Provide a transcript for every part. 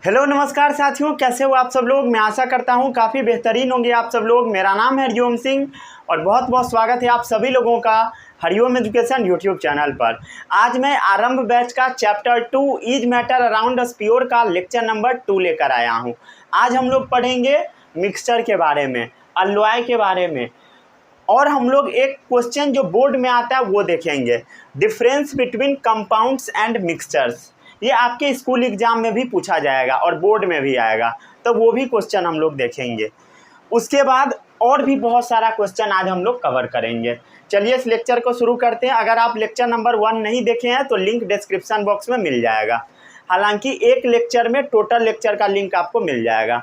Hello नमस्कार साथियों, कैसे हो आप सब लोग। मैं आशा करता हूं काफ़ी बेहतरीन होंगे आप सब लोग। मेरा नाम है हरिओम सिंह और बहुत बहुत स्वागत है आप सभी लोगों का हरिओम एजुकेशन यूट्यूब चैनल पर। आज मैं आरंभ बैच का chapter 2 is matter around us pure का लेक्चर नंबर 2 लेकर आया हूं। आज हम लोग पढ़ेंगे मिक्सचर के बारे में, अलॉय के बारे में, और हम लोग एक क्वेश्चन जो बोर्ड में आता है वो देखेंगे, difference between compounds and mixtures. ये आपके स्कूल एग्जाम में भी पूछा जाएगा और बोर्ड में भी आएगा, तो वो भी क्वेश्चन हम लोग देखेंगे। उसके बाद और भी बहुत सारा क्वेश्चन आज हम लोग कवर करेंगे। चलिए इस लेक्चर को शुरू करते हैं। अगर आप लेक्चर नंबर 1 नहीं देखे हैं तो लिंक डिस्क्रिप्शन बॉक्स में मिल जाएगा। हालांकि एक लेक्चर में टोटल लेक्चर का लिंक आपको मिल जाएगा।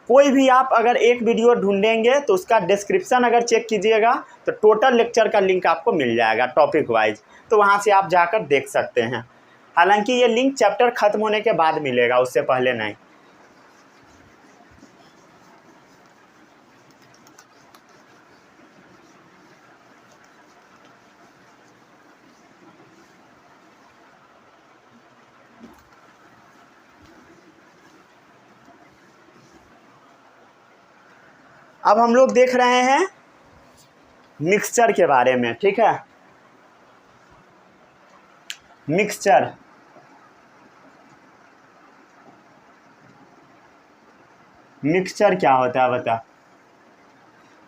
कोई भी आप अगर एक वीडियो ढूंढेंगे तो उसका डिस्क्रिप्शन अगर चेक कीजिएगा तो टोटल लेक्चर का लिंक आपको मिल जाएगा टॉपिक वाइज, तो वहाँ से आप जाकर देख सकते हैं। हालांकि ये लिंक चैप्टर ख़त्म होने के बाद मिलेगा, उससे पहले नहीं। अब हम लोग देख रहे हैं मिक्सचर के बारे में, ठीक है। मिक्सचर क्या होता है बता।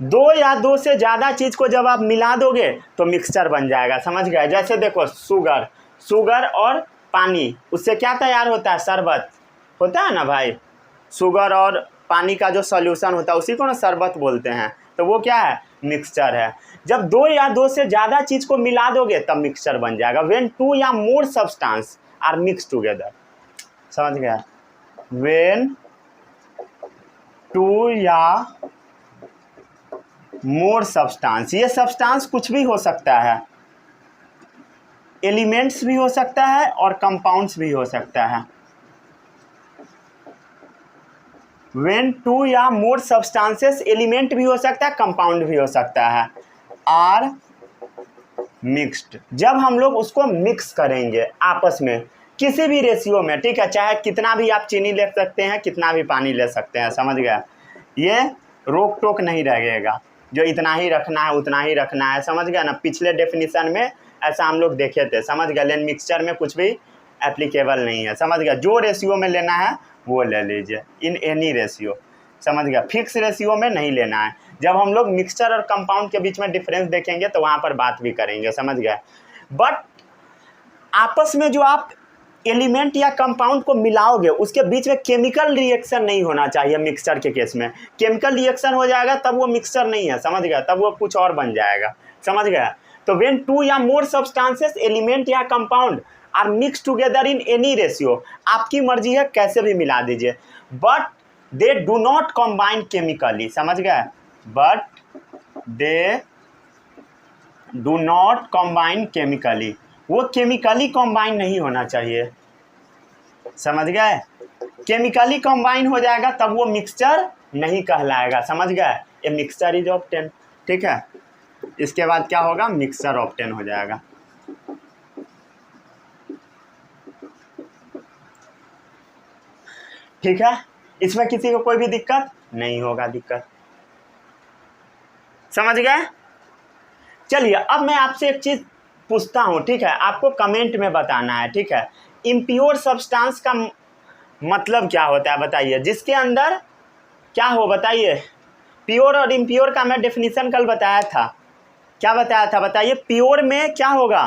दो या दो से ज़्यादा चीज़ को जब आप मिला दोगे तो मिक्सचर बन जाएगा, समझ गए। जैसे देखो शुगर और पानी, उससे क्या तैयार होता है, शरबत होता है ना भाई। शुगर और पानी का जो सॉल्यूशन होता है उसी को ना शरबत बोलते हैं, तो वो क्या है, मिक्सचर है। जब दो या दो से ज़्यादा चीज़ को मिला दोगे तब मिक्सचर बन जाएगा। व्हेन टू या more substance are mix together, समझ गया। व्हेन टू या मोर सब्सटेंस, ये सब्सटेंस कुछ भी हो सकता है, एलिमेंट्स भी हो सकता है और कंपाउंड्स भी हो सकता है। व्हेन टू या मोर सब्सटेंसेस, एलिमेंट भी हो सकता है, कंपाउंड भी हो सकता है, आर मिक्स्ड। जब हम लोग उसको मिक्स करेंगे आपस में किसी भी रेशियो में, ठीक है, चाहे कितना भी आप चीनी ले सकते हैं, कितना भी पानी ले सकते हैं, समझ गया। ये रोक टोक नहीं रहेगा, जो इतना ही रखना है उतना ही रखना है, समझ गया ना। पिछले डेफिनेशन में ऐसा हम लोग देखे थे, समझ गया। लेकिन मिक्सचर में कुछ भी एप्लीकेबल नहीं है, समझ गया। जो रेशियो में लेना है वो ले लीजिए, इन एनी रेशियो, समझ गया। फिक्स रेशियो में नहीं लेना है। जब हम लोग मिक्सचर और कंपाउंड के बीच में डिफरेंस देखेंगे तो वहाँ पर बात भी करेंगे, समझ गया। बट आपस में जो आप एलिमेंट या कंपाउंड को मिलाओगे उसके बीच में केमिकल रिएक्शन नहीं होना चाहिए। मिक्सचर के केस में केमिकल रिएक्शन हो जाएगा तब वो मिक्सचर नहीं है, समझ गया, तब वो कुछ और बन जाएगा, समझ गया। तो व्हेन टू या मोर सब्सटेंसेस, एलिमेंट या compound are mix together in any ratio, आपकी मर्जी है कैसे भी मिला दीजिए, but they do not combine chemically, समझ गए। But they do not combine chemically, वो केमिकली कंबाइन नहीं होना चाहिए, समझ गए। केमिकली कंबाइन हो जाएगा तब वो मिक्सचर नहीं कहलाएगा, समझ गए। ये मिक्सचर इज ऑब्टेन, ठीक है। इसके बाद क्या होगा, मिक्सचर ऑब्टेन हो जाएगा। ठीक है, इसमें किसी को कोई भी दिक्कत नहीं होगा, दिक्कत, समझ गए। चलिए अब मैं आपसे एक चीज पूछता हूँ, ठीक है, आपको कमेंट में बताना है, ठीक है। इम्प्योर सब्सटेंस का मतलब क्या होता है बताइए, जिसके अंदर क्या हो, बताइए। प्योर और इम्प्योर का मैं डेफिनेशन कल बताया था, क्या बताया था बताइए। प्योर में क्या होगा,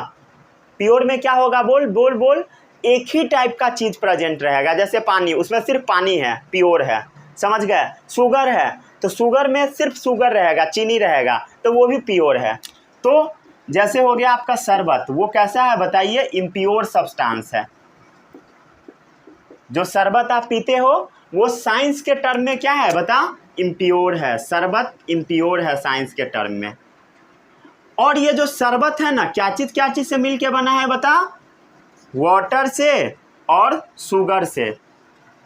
प्योर में क्या होगा, बोल बोल बोल। एक ही टाइप का चीज़ प्रेजेंट रहेगा, जैसे पानी, उसमें सिर्फ पानी है, प्योर है, समझ गए। शुगर है तो शुगर में सिर्फ शुगर रहेगा, चीनी रहेगा, तो वो भी प्योर है। तो जैसे हो गया आपका शरबत, वो कैसा है बताइए, इम्प्योर सब्सटेंस है। जो शरबत आप पीते हो वो साइंस के टर्म में क्या है बता, इम्प्योर है। शरबत इम्प्योर है साइंस के टर्म में। और ये जो शरबत है ना, क्या चीज़ से मिलके बना है बता, वाटर से और शुगर से।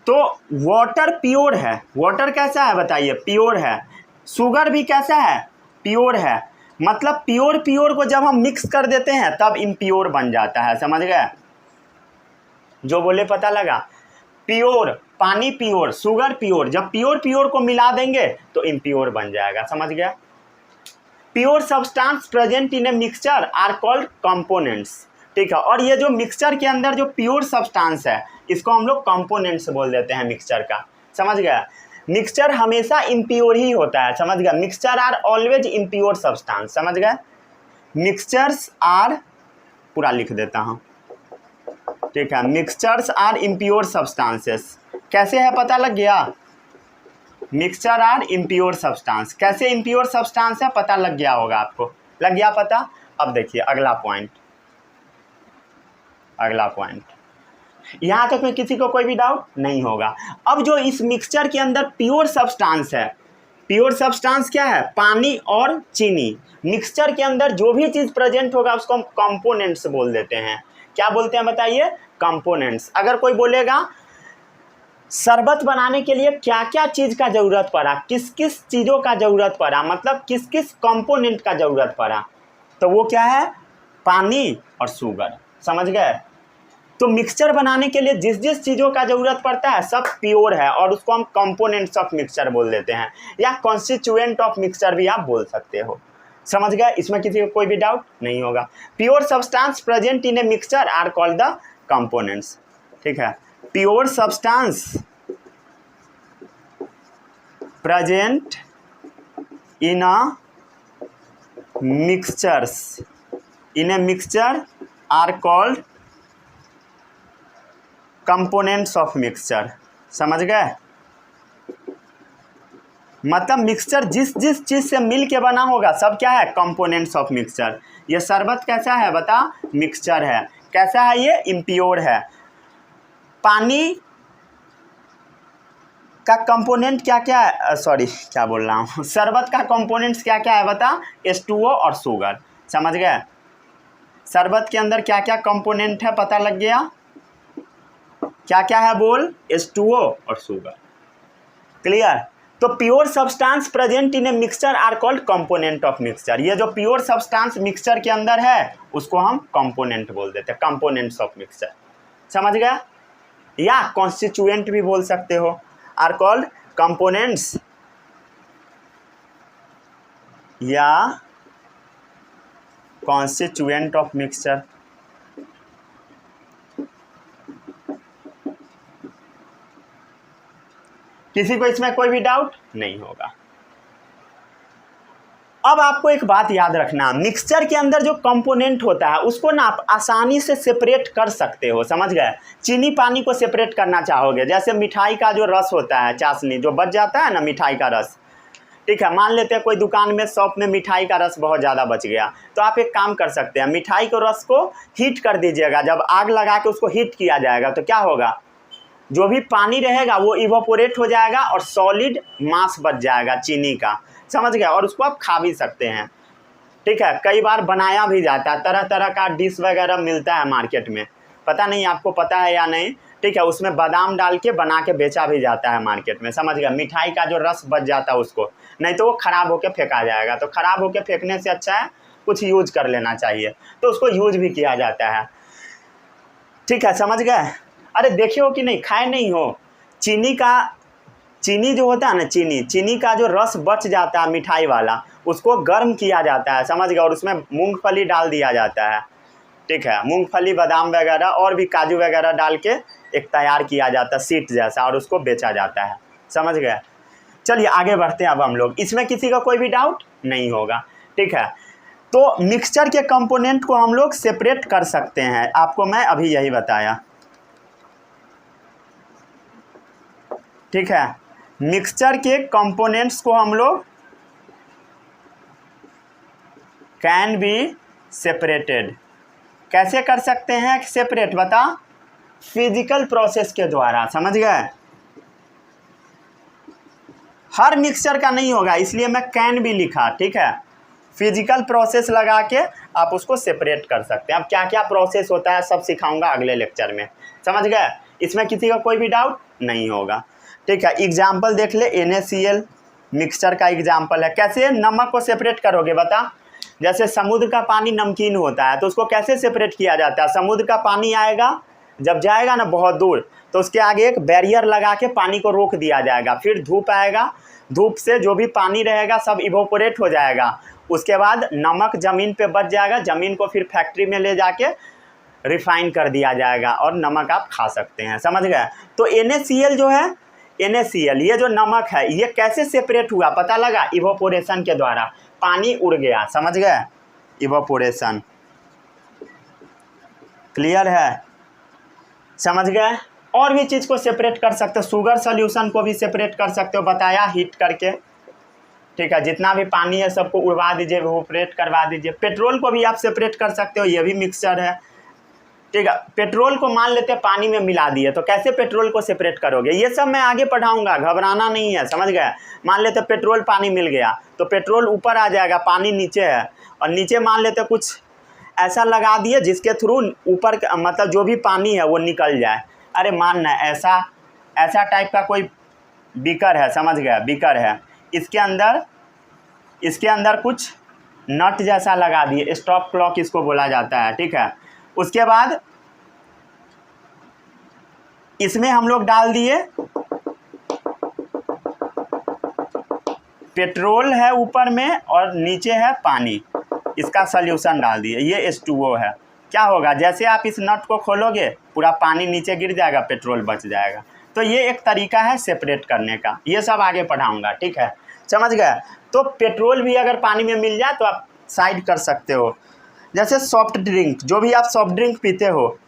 तो वाटर प्योर है, वाटर कैसा है बताइए, प्योर है। शुगर भी कैसा है, प्योर है। मतलब प्योर को जब हम मिक्स कर देते हैं तब इम्प्योर बन जाता है, समझ गए। जो बोले पता लगा। प्योर पानी प्योर, शुगर प्योर, जब प्योर प्योर को मिला देंगे तो इम्प्योर बन जाएगा, समझ गया। Pure substance present in a mixture are called components, ठीक है। और ये जो मिक्सचर के अंदर जो प्योर सब्सटेंस है इसको हम लोग कंपोनेंट्स बोल देते हैं मिक्सचर का, समझ गया। मिक्सचर हमेशा इम्प्योर ही होता है, समझ गया। Mixture are always impure substance, समझ गए। मिक्सचर्स आर, पूरा लिख देता हूँ, ठीक है। मिक्सचर्स आर इम्प्योर सब्सटेंसेस, कैसे है पता लग गया। मिक्सचर आर इम्प्योर सब्सटेंस, कैसे इम्प्योर सब्सटेंस है पता लग गया होगा आपको, लग गया पता। अब देखिए अगला पॉइंट, अगला पॉइंट, यहाँ तक में किसी को कोई भी डाउट नहीं होगा। अब जो इस मिक्सचर के अंदर प्योर सब्सटेंस है, प्योर सब्सटेंस क्या है, पानी और चीनी। मिक्सचर के अंदर जो भी चीज़ प्रेजेंट होगा उसको हम कंपोनेंट्स बोल देते हैं। क्या बोलते हैं बताइए, कंपोनेंट्स। अगर कोई बोलेगा शरबत बनाने के लिए क्या क्या चीज़ का ज़रूरत पड़ा, किस किस चीज़ों का ज़रूरत पड़ा, मतलब किस किस कंपोनेंट का ज़रूरत पड़ा, तो वो क्या है, पानी और शुगर, समझ गए। तो मिक्सचर बनाने के लिए जिस जिस चीज़ों का ज़रूरत पड़ता है सब प्योर है और उसको हम कंपोनेंट्स ऑफ मिक्सचर बोल देते हैं, या कॉन्स्टिट्यूएंट ऑफ मिक्सचर भी आप बोल सकते हो, समझ गए। इसमें किसी को कोई भी डाउट नहीं होगा। Pure substance present in a mixture are called the components, ठीक है। Pure substance present in a mixtures, in a mixture are called components of mixture, समझ गए। मतलब मिक्सचर जिस जिस चीज़ से मिल के बना होगा सब क्या है, कंपोनेंट्स ऑफ मिक्सचर। ये शरबत कैसा है बता, मिक्सचर है। कैसा है ये, इम्प्योर है। पानी का कंपोनेंट क्या क्या है, सॉरी क्या बोल रहा हूँ, शरबत का कंपोनेंट्स क्या क्या है बता, H2O और शुगर, समझ गए। शरबत के अंदर क्या क्या कंपोनेंट है पता लग गया, क्या क्या है बोल, H2O और शुगर, क्लियर। तो pure substance present in a mixture are called component of mixture. ये जो प्योर सब्सटेंस मिक्सचर के अंदर है उसको हम कंपोनेंट बोल देते हैं, कंपोनेंट्स ऑफ मिक्सचर, समझ गया। या कॉन्स्टिट्यूएंट भी बोल सकते हो, आर कॉल्ड कंपोनेंट्स या कॉन्स्टिट्यूएंट ऑफ मिक्सचर। किसी को इसमें कोई भी डाउट नहीं होगा। अब आपको एक बात याद रखना, मिक्सचर के अंदर जो कंपोनेंट होता है उसको ना आप आसानी से सेपरेट कर सकते हो, समझ गए। चीनी पानी को सेपरेट करना चाहोगे, जैसे मिठाई का जो रस होता है, चाशनी जो बच जाता है ना, मिठाई का रस, ठीक है। मान लेते हैं कोई दुकान में, शॉप में मिठाई का रस बहुत ज़्यादा बच गया, तो आप एक काम कर सकते हैं, मिठाई के रस को हीट कर दीजिएगा। जब आग लगा के उसको हीट किया जाएगा तो क्या होगा, जो भी पानी रहेगा वो इवोपोरेट हो जाएगा और सॉलिड मास बच जाएगा चीनी का, समझ गया। और उसको आप खा भी सकते हैं, ठीक है। कई बार बनाया भी जाता है, तरह तरह का डिश वगैरह मिलता है मार्केट में, पता नहीं आपको पता है या नहीं, ठीक है। उसमें बादाम डाल के बना के बेचा भी जाता है मार्केट में, समझ गया। मिठाई का जो रस बच जाता है उसको, नहीं तो वो ख़राब होकर फेंका जाएगा, तो ख़राब होकर फेंकने से अच्छा है कुछ यूज कर लेना चाहिए, तो उसको यूज भी किया जाता है, ठीक है, समझ गए। अरे देखे हो कि नहीं, खाए नहीं हो, चीनी जो होता है ना, चीनी का जो रस बच जाता है मिठाई वाला, उसको गर्म किया जाता है, समझ गया। और उसमें मूंगफली डाल दिया जाता है, ठीक है। मूंगफली, बादाम वगैरह और भी काजू वगैरह डाल के एक तैयार किया जाता है सीट जैसा, और उसको बेचा जाता है, समझ गए। चलिए आगे बढ़ते हैं अब हम लोग, इसमें किसी का कोई भी डाउट नहीं होगा, ठीक है। तो मिक्सचर के कंपोनेंट को हम लोग सेपरेट कर सकते हैं, आपको मैं अभी यही बताया, ठीक है। मिक्सचर के कंपोनेंट्स को हम लोग कैन बी सेपरेटेड, कैसे कर सकते हैं सेपरेट बता, फिजिकल प्रोसेस के द्वारा, समझ गए। हर मिक्सचर का नहीं होगा इसलिए मैं कैन भी लिखा, ठीक है। फिजिकल प्रोसेस लगा के आप उसको सेपरेट कर सकते हैं। अब क्या क्या प्रोसेस होता है सब सिखाऊंगा अगले लेक्चर में, समझ गए। इसमें किसी का कोई भी डाउट नहीं होगा, ठीक है। एग्जाम्पल देख ले, NaCl मिक्सचर का एग्जाम्पल है। कैसे नमक को सेपरेट करोगे बता, जैसे समुद्र का पानी नमकीन होता है तो उसको कैसे सेपरेट किया जाता है, समुद्र का पानी आएगा जब जाएगा ना बहुत दूर तो उसके आगे एक बैरियर लगा के पानी को रोक दिया जाएगा। फिर धूप आएगा, धूप से जो भी पानी रहेगा सब इवोपोरेट हो जाएगा। उसके बाद नमक ज़मीन पे बच जाएगा, ज़मीन को फिर फैक्ट्री में ले जाके रिफाइन कर दिया जाएगा और नमक आप खा सकते हैं। समझ गए? तो NaCl जो है, NaCl ये जो नमक है ये कैसे सेपरेट हुआ पता लगा? इवोपोरेशन के द्वारा पानी उड़ गया। समझ गए? इवोपोरेशन। क्लियर है? समझ गए? और भी चीज़ को सेपरेट कर सकते हो, शुगर सोल्यूशन को भी सेपरेट कर सकते हो, बताया हीट करके। ठीक है, जितना भी पानी है सबको उड़वा दीजिए, इवोपोरेट करवा दीजिए। पेट्रोल को भी आप सेपरेट कर सकते हो, ये भी मिक्सचर है। ठीक है, पेट्रोल को मान लेते हैं पानी में मिला दिए, तो कैसे पेट्रोल को सेपरेट करोगे? ये सब मैं आगे पढ़ाऊंगा, घबराना नहीं है। समझ गए? मान लेते पेट्रोल पानी मिल गया तो पेट्रोल ऊपर आ जाएगा, पानी नीचे है, और नीचे मान लेते कुछ ऐसा लगा दिए जिसके थ्रू ऊपर मतलब जो भी पानी है वो निकल जाए। अरे मानना ऐसा टाइप का कोई बीकर है। समझ गया? बीकर है, इसके अंदर कुछ नट जैसा लगा दिए, स्टॉप क्लॉक इसको बोला जाता है। ठीक है, उसके बाद इसमें हम लोग डाल दिए पेट्रोल है ऊपर में और नीचे है पानी, इसका सॉल्यूशन डाल दिए, ये H2O है। क्या होगा? जैसे आप इस नट को खोलोगे पूरा पानी नीचे गिर जाएगा, पेट्रोल बच जाएगा। तो ये एक तरीका है सेपरेट करने का, ये सब आगे पढ़ाऊंगा। ठीक है, समझ गए? तो पेट्रोल भी अगर पानी में मिल जाए तो आप साइड कर सकते हो। जैसे सॉफ्ट ड्रिंक, जो भी आप सॉफ्ट ड्रिंक पीते हो,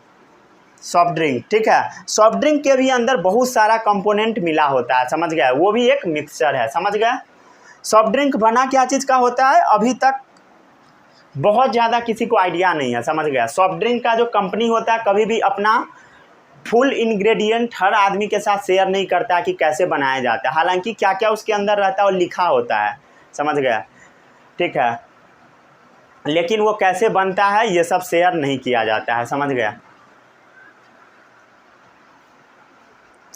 सॉफ्ट ड्रिंक, ठीक है, सॉफ्ट ड्रिंक के भी अंदर बहुत सारा कंपोनेंट मिला होता है। समझ गए? वो भी एक मिक्सचर है। समझ गए? सॉफ्ट ड्रिंक बना क्या चीज़ का होता है अभी तक बहुत ज़्यादा किसी को आइडिया नहीं है। समझ गया? सॉफ्ट ड्रिंक का जो कंपनी होता है कभी भी अपना फुल इंग्रेडिएंट हर आदमी के साथ शेयर नहीं करता कि कैसे बनाया जाता है, हालांकि क्या क्या उसके अंदर रहता है और लिखा होता है। समझ गया? ठीक है, लेकिन वो कैसे बनता है ये सब शेयर नहीं किया जाता है। समझ गया?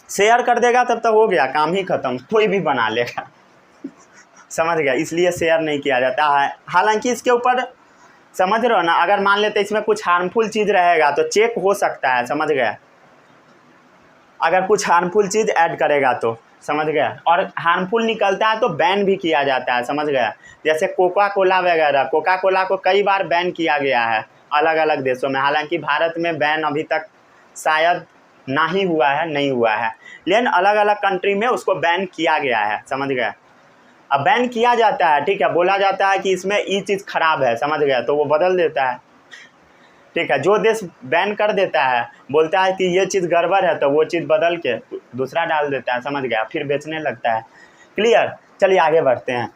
शेयर कर देगा तब तक हो गया, काम ही खत्म, कोई भी बना लेगा। समझ गया? इसलिए शेयर नहीं किया जाता है। हालांकि इसके ऊपर समझ रहे हो ना, अगर मान लेते इसमें कुछ हार्मफुल चीज़ रहेगा तो चेक हो सकता है। समझ गया? अगर कुछ हार्मफुल चीज़ ऐड करेगा तो। समझ गया? और हार्मफुल निकलता है तो बैन भी किया जाता है। समझ गया? जैसे कोका कोला वगैरह, कोका कोला को कई बार बैन किया गया है अलग अलग देशों में, हालांकि भारत में बैन अभी तक शायद ना ही हुआ है, नहीं हुआ है, लेकिन अलग अलग कंट्री में उसको बैन किया गया है। समझ गया? अब बैन किया जाता है, ठीक है, बोला जाता है कि इसमें ये चीज़ खराब है। समझ गया? तो वो बदल देता है। ठीक है, जो देश बैन कर देता है बोलता है कि ये चीज़ गड़बड़ है तो वो चीज़ बदल के दूसरा डाल देता है। समझ गया? फिर बेचने लगता है। क्लियर? चलिए आगे बढ़ते हैं।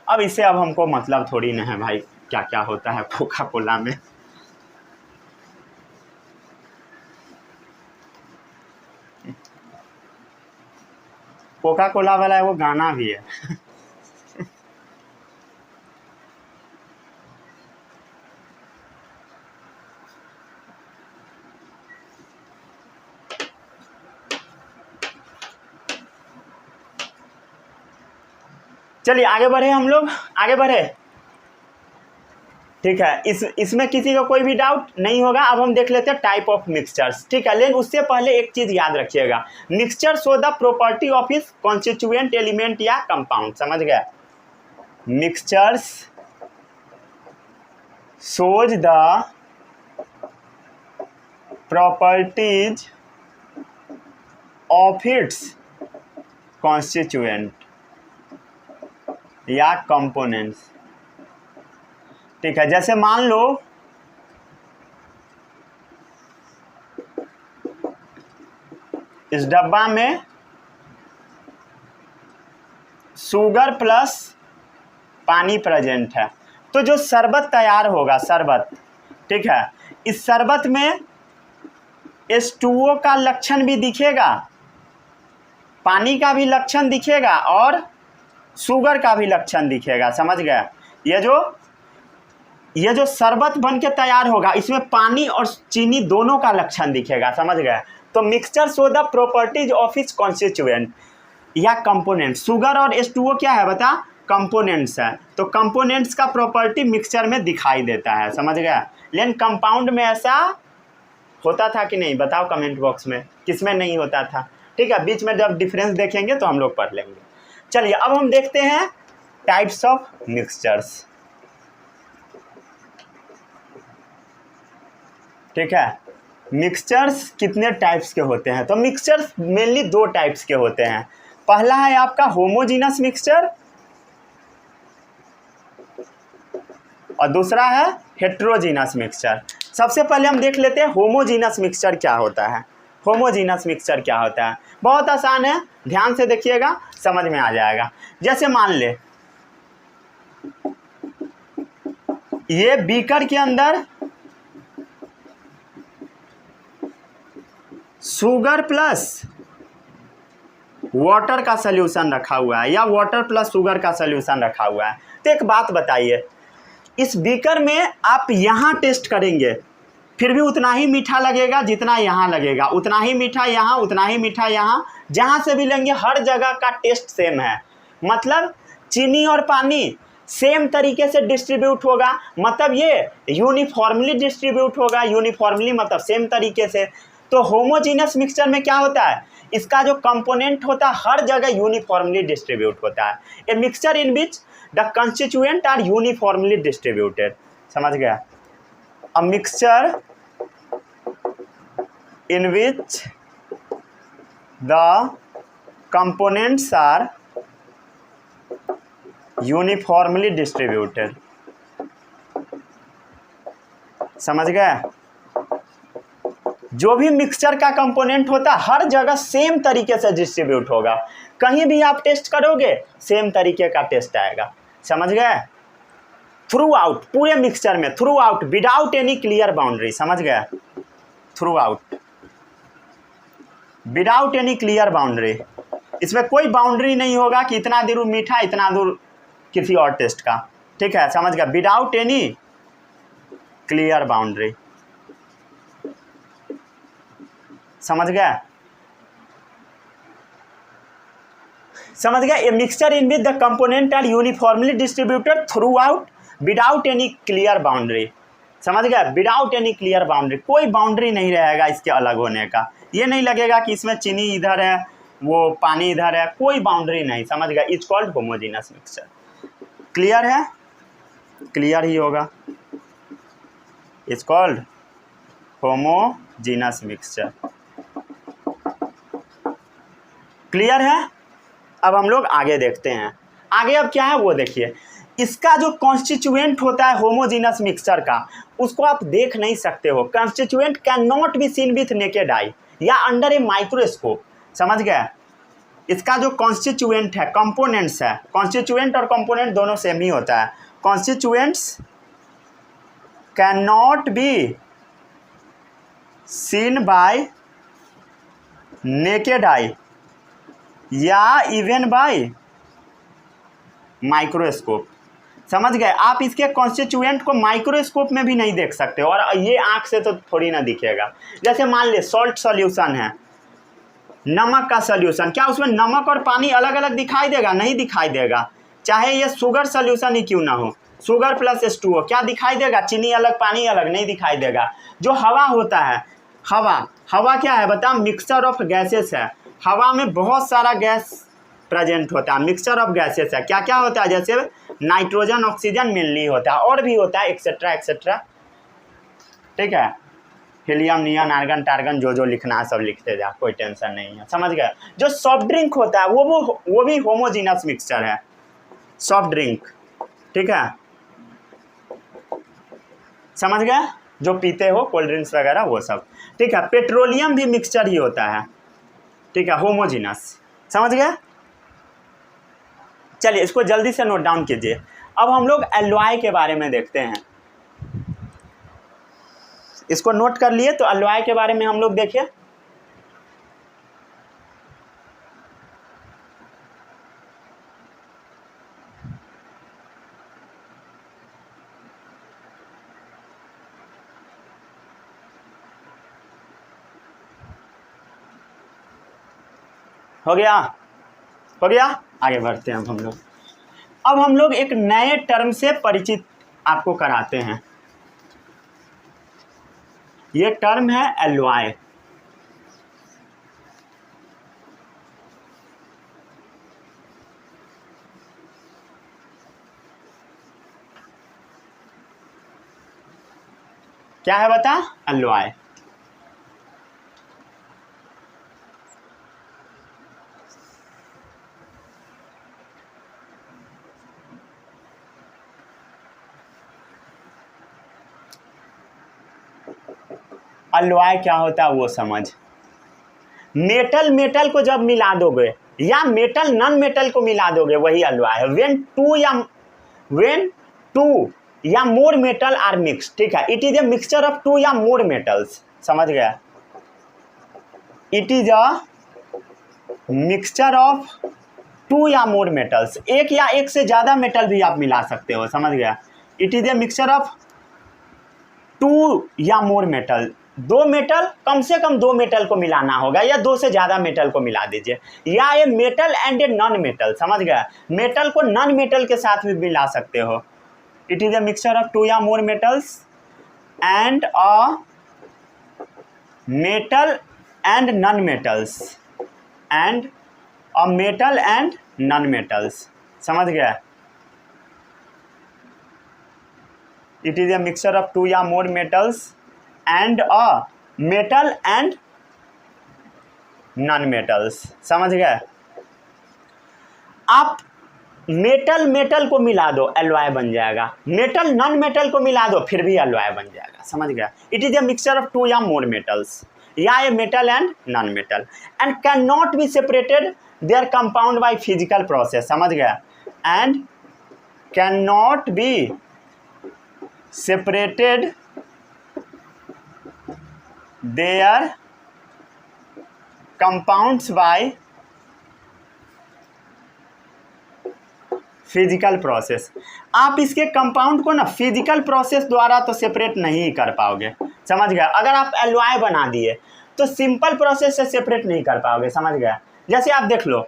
अब इससे अब हमको मतलब थोड़ी ना है भाई क्या क्या होता है कोका कोला में। कोका कोला वाला वो गाना भी है। चलिए आगे बढ़े, हम लोग आगे बढ़े। ठीक है, इसमें किसी का कोई भी डाउट नहीं होगा। अब हम देख लेते हैं टाइप ऑफ मिक्सचर्स। ठीक है, लेकिन उससे पहले एक चीज याद रखिएगा, mixture show the property of इस कॉन्स्टिट्यूएंट एलिमेंट या कंपाउंड। समझ गया? Mixtures shows the properties of its constituent या कंपोनेंट्स। ठीक है, जैसे मान लो इस डब्बा में शुगर प्लस पानी प्रेजेंट है, तो जो शरबत तैयार होगा, शरबत, ठीक है, इस शरबत में H2O का लक्षण भी दिखेगा, पानी का भी लक्षण दिखेगा और शुगर का भी लक्षण दिखेगा। समझ गया? ये जो शरबत बन के तैयार होगा इसमें पानी और चीनी दोनों का लक्षण दिखेगा। समझ गए? तो mixture show the properties of its constituent या कंपोनेंट। शुगर और H2O क्या है बता? कंपोनेंट्स है, तो कंपोनेंट्स का प्रॉपर्टी मिक्सचर में दिखाई देता है, समझ गया। लेकिन कंपाउंड में ऐसा होता था कि नहीं, बताओ कमेंट बॉक्स में, किसमें नहीं होता था। ठीक है, बीच में जब डिफरेंस देखेंगे तो हम लोग पढ़ लेंगे। चलिए अब हम देखते हैं टाइप्स ऑफ मिक्सचर्स। ठीक है, मिक्सचर्स कितने टाइप्स के होते हैं, तो मिक्सचर्स मेनली दो टाइप्स के होते हैं। पहला है आपका होमोजीनस मिक्सचर और दूसरा है हेट्रोजीनस मिक्सचर। सबसे पहले हम देख लेते हैं होमोजीनस मिक्सचर क्या होता है। होमोजीनस मिक्सचर क्या होता है, बहुत आसान है, ध्यान से देखिएगा समझ में आ जाएगा। जैसे मान ले ये बीकर के अंदर शुगर प्लस वाटर का सॉल्यूशन रखा हुआ है या वाटर प्लस शुगर का सॉल्यूशन रखा हुआ है। तो एक बात बताइए, इस बीकर में आप यहाँ टेस्ट करेंगे फिर भी उतना ही मीठा लगेगा जितना यहाँ लगेगा, उतना ही मीठा यहाँ, उतना ही मीठा यहाँ, जहाँ से भी लेंगे हर जगह का टेस्ट सेम है। मतलब चीनी और पानी सेम तरीके से डिस्ट्रीब्यूट होगा, मतलब ये यूनिफॉर्मली डिस्ट्रीब्यूट होगा। यूनिफॉर्मली मतलब सेम तरीके से। तो होमोजीनस मिक्सचर में क्या होता है, इसका जो कंपोनेंट होता है हर जगह यूनिफॉर्मली डिस्ट्रीब्यूट होता है। A mixture in which the constituent are uniformly distributed, समझ गया। A mixture in which the components are uniformly distributed, समझ गए। जो भी मिक्सचर का कंपोनेंट होता है हर जगह सेम तरीके से डिस्ट्रीब्यूट होगा, कहीं भी आप टेस्ट करोगे सेम तरीके का टेस्ट आएगा, समझ गए। थ्रू आउट, पूरे मिक्सचर में through out, without any clear boundary, समझ गए। Through out without any clear boundary, इसमें कोई बाउंड्री नहीं होगा कि इतना दूर मीठा इतना दूर किसी और टेस्ट का। ठीक है, समझ गया, विदाउट एनी क्लियर बाउंड्री, समझ गया। समझ गया। A mixture in which the component are uniformly distributed throughout without any clear boundary, समझ गया। विदाउट एनी क्लियर बाउंड्री, कोई बाउंड्री नहीं रहेगा इसके अलग होने का। ये नहीं लगेगा कि इसमें चीनी इधर है वो पानी इधर है, कोई बाउंड्री नहीं, समझ गया। It's called homogeneous mixture. Clear है, क्लियर ही होगा। It's called homogeneous mixture. Clear है। अब हम लोग आगे देखते हैं, आगे अब क्या है वो देखिए। इसका जो कॉन्स्टिट्यूएंट होता है होमोजीनस मिक्सचर का, उसको आप देख नहीं सकते हो। Constituent can not be seen with naked eye या अंडर ए माइक्रोस्कोप, समझ गए। इसका जो कॉन्स्टिट्यूएंट है, कंपोनेंट्स है, कॉन्स्टिट्यूएंट और कंपोनेंट दोनों सेम ही होता है। Constituents can not be seen bye naked eye या इवन बाय माइक्रोस्कोप, समझ गए। आप इसके कॉन्स्टिट्यूएंट को माइक्रोस्कोप में भी नहीं देख सकते और ये आंख से तो थोड़ी ना दिखेगा। जैसे मान ले सॉल्ट सॉल्यूशन है, नमक का सॉल्यूशन, क्या उसमें नमक और पानी अलग अलग दिखाई देगा? नहीं दिखाई देगा। चाहे ये शुगर सॉल्यूशन ही क्यों ना हो, शुगर प्लस H2O, क्या दिखाई देगा? चीनी अलग पानी अलग नहीं दिखाई देगा। जो हवा होता है, हवा क्या है बता, मिक्सचर ऑफ गैसेस है। हवा में बहुत सारा गैस प्रेजेंट होता है, मिक्सचर ऑफ गैसेस है। क्या क्या होता है? जैसे नाइट्रोजन ऑक्सीजन मेनली होता है, और भी होता है एक्सेट्रा एक्सेट्रा। ठीक है, हीलियम नियन आर्गन टार्गन जो जो लिखना है सब लिखते जा, कोई टेंशन नहीं है, समझ गए। जो सॉफ्ट ड्रिंक होता है वो भी होमोजीनस मिक्सचर है, सॉफ्ट ड्रिंक। ठीक है, समझ गए, जो पीते हो कोल्ड ड्रिंक्स वगैरह वो सब। ठीक है, पेट्रोलियम भी मिक्सचर ही होता है। ठीक है, होमोजीनस, समझ गए। चलिए इसको जल्दी से नोट डाउन कीजिए। अब हम लोग एलॉय के बारे में देखते हैं। इसको नोट कर लिए, तो एलॉय के बारे में हम लोग देखिए। हो गया, आगे बढ़ते हैं अब हम लोग। अब हम लोग एक नए टर्म से परिचित आपको कराते हैं। ये टर्म है एलॉय। क्या है बता? एलॉय। अलॉय क्या होता है वो समझ। मेटल मेटल को जब मिला दोगे या मेटल नॉन मेटल को मिला दोगे वही अलॉय है। व्हेन टू या मोर मेटल आर मिक्स, ठीक है। It is a mixture of two या मोर मेटल्स, समझ गया। It is a mixture of two या मोर मेटल्स, एक या एक से ज्यादा मेटल भी आप मिला सकते हो, समझ गया। It is a mixture of two या मोर मेटल, दो मेटल, कम से कम दो मेटल को मिलाना होगा या दो से ज्यादा मेटल को मिला दीजिए, या a metal and a non metal, समझ गया। मेटल को नॉन मेटल के साथ भी मिला सकते हो। It is a mixture of two या more metals and a metal and non metals and a metal and non metals, समझ गया। It is a mixture of two या more metals and a metal and non metals, समझ गए। आप metal metal को मिला दो एलॉय बन जाएगा, मेटल नॉन मेटल को मिला दो फिर भी एलॉय बन जाएगा, समझ गया। It is a mixture of two या मोर मेटल्स या a metal and non metal and can not be separated their compound by physical process, समझ गया। And can not be separated their compounds by physical process. आप इसके compound को ना physical process द्वारा तो सेपरेट नहीं कर पाओगे, समझ गया। अगर आप एलॉय बना दिए तो सिंपल प्रोसेस से सेपरेट नहीं कर पाओगे, समझ गया। जैसे आप देख लो,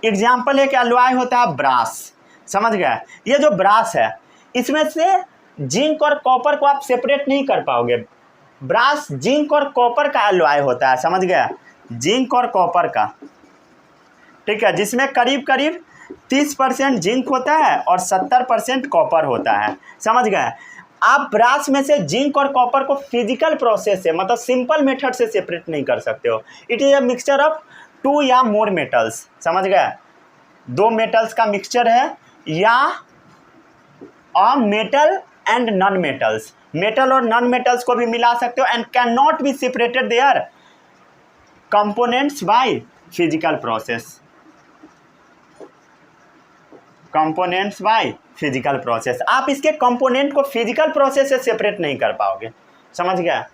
एग्जाम्पल है कि एलॉय होता है ब्रास, समझ गया। ये जो ब्रास है इसमें से जिंक और कॉपर को आप सेपरेट नहीं कर पाओगे। ब्रास जिंक और कॉपर का एलॉय होता है, समझ गया। जिंक और कॉपर का, ठीक है, जिसमें करीब करीब 30% जिंक होता है और 70% कॉपर होता है, समझ गए। आप ब्रास में से जिंक और कॉपर को फिजिकल प्रोसेस से, मतलब सिंपल मेथड से सेपरेट नहीं कर सकते हो। It is a mixture of two या मोर मेटल्स, समझ गए। दो मेटल्स का मिक्सचर है या अ metal and non metals, metal और नॉन मेटल्स को भी मिला सकते हो। And can not be separated there components bye physical process, components bye physical process. आप इसके कंपोनेंट को फिजिकल प्रोसेस से सेपरेट नहीं कर पाओगे, समझ गया।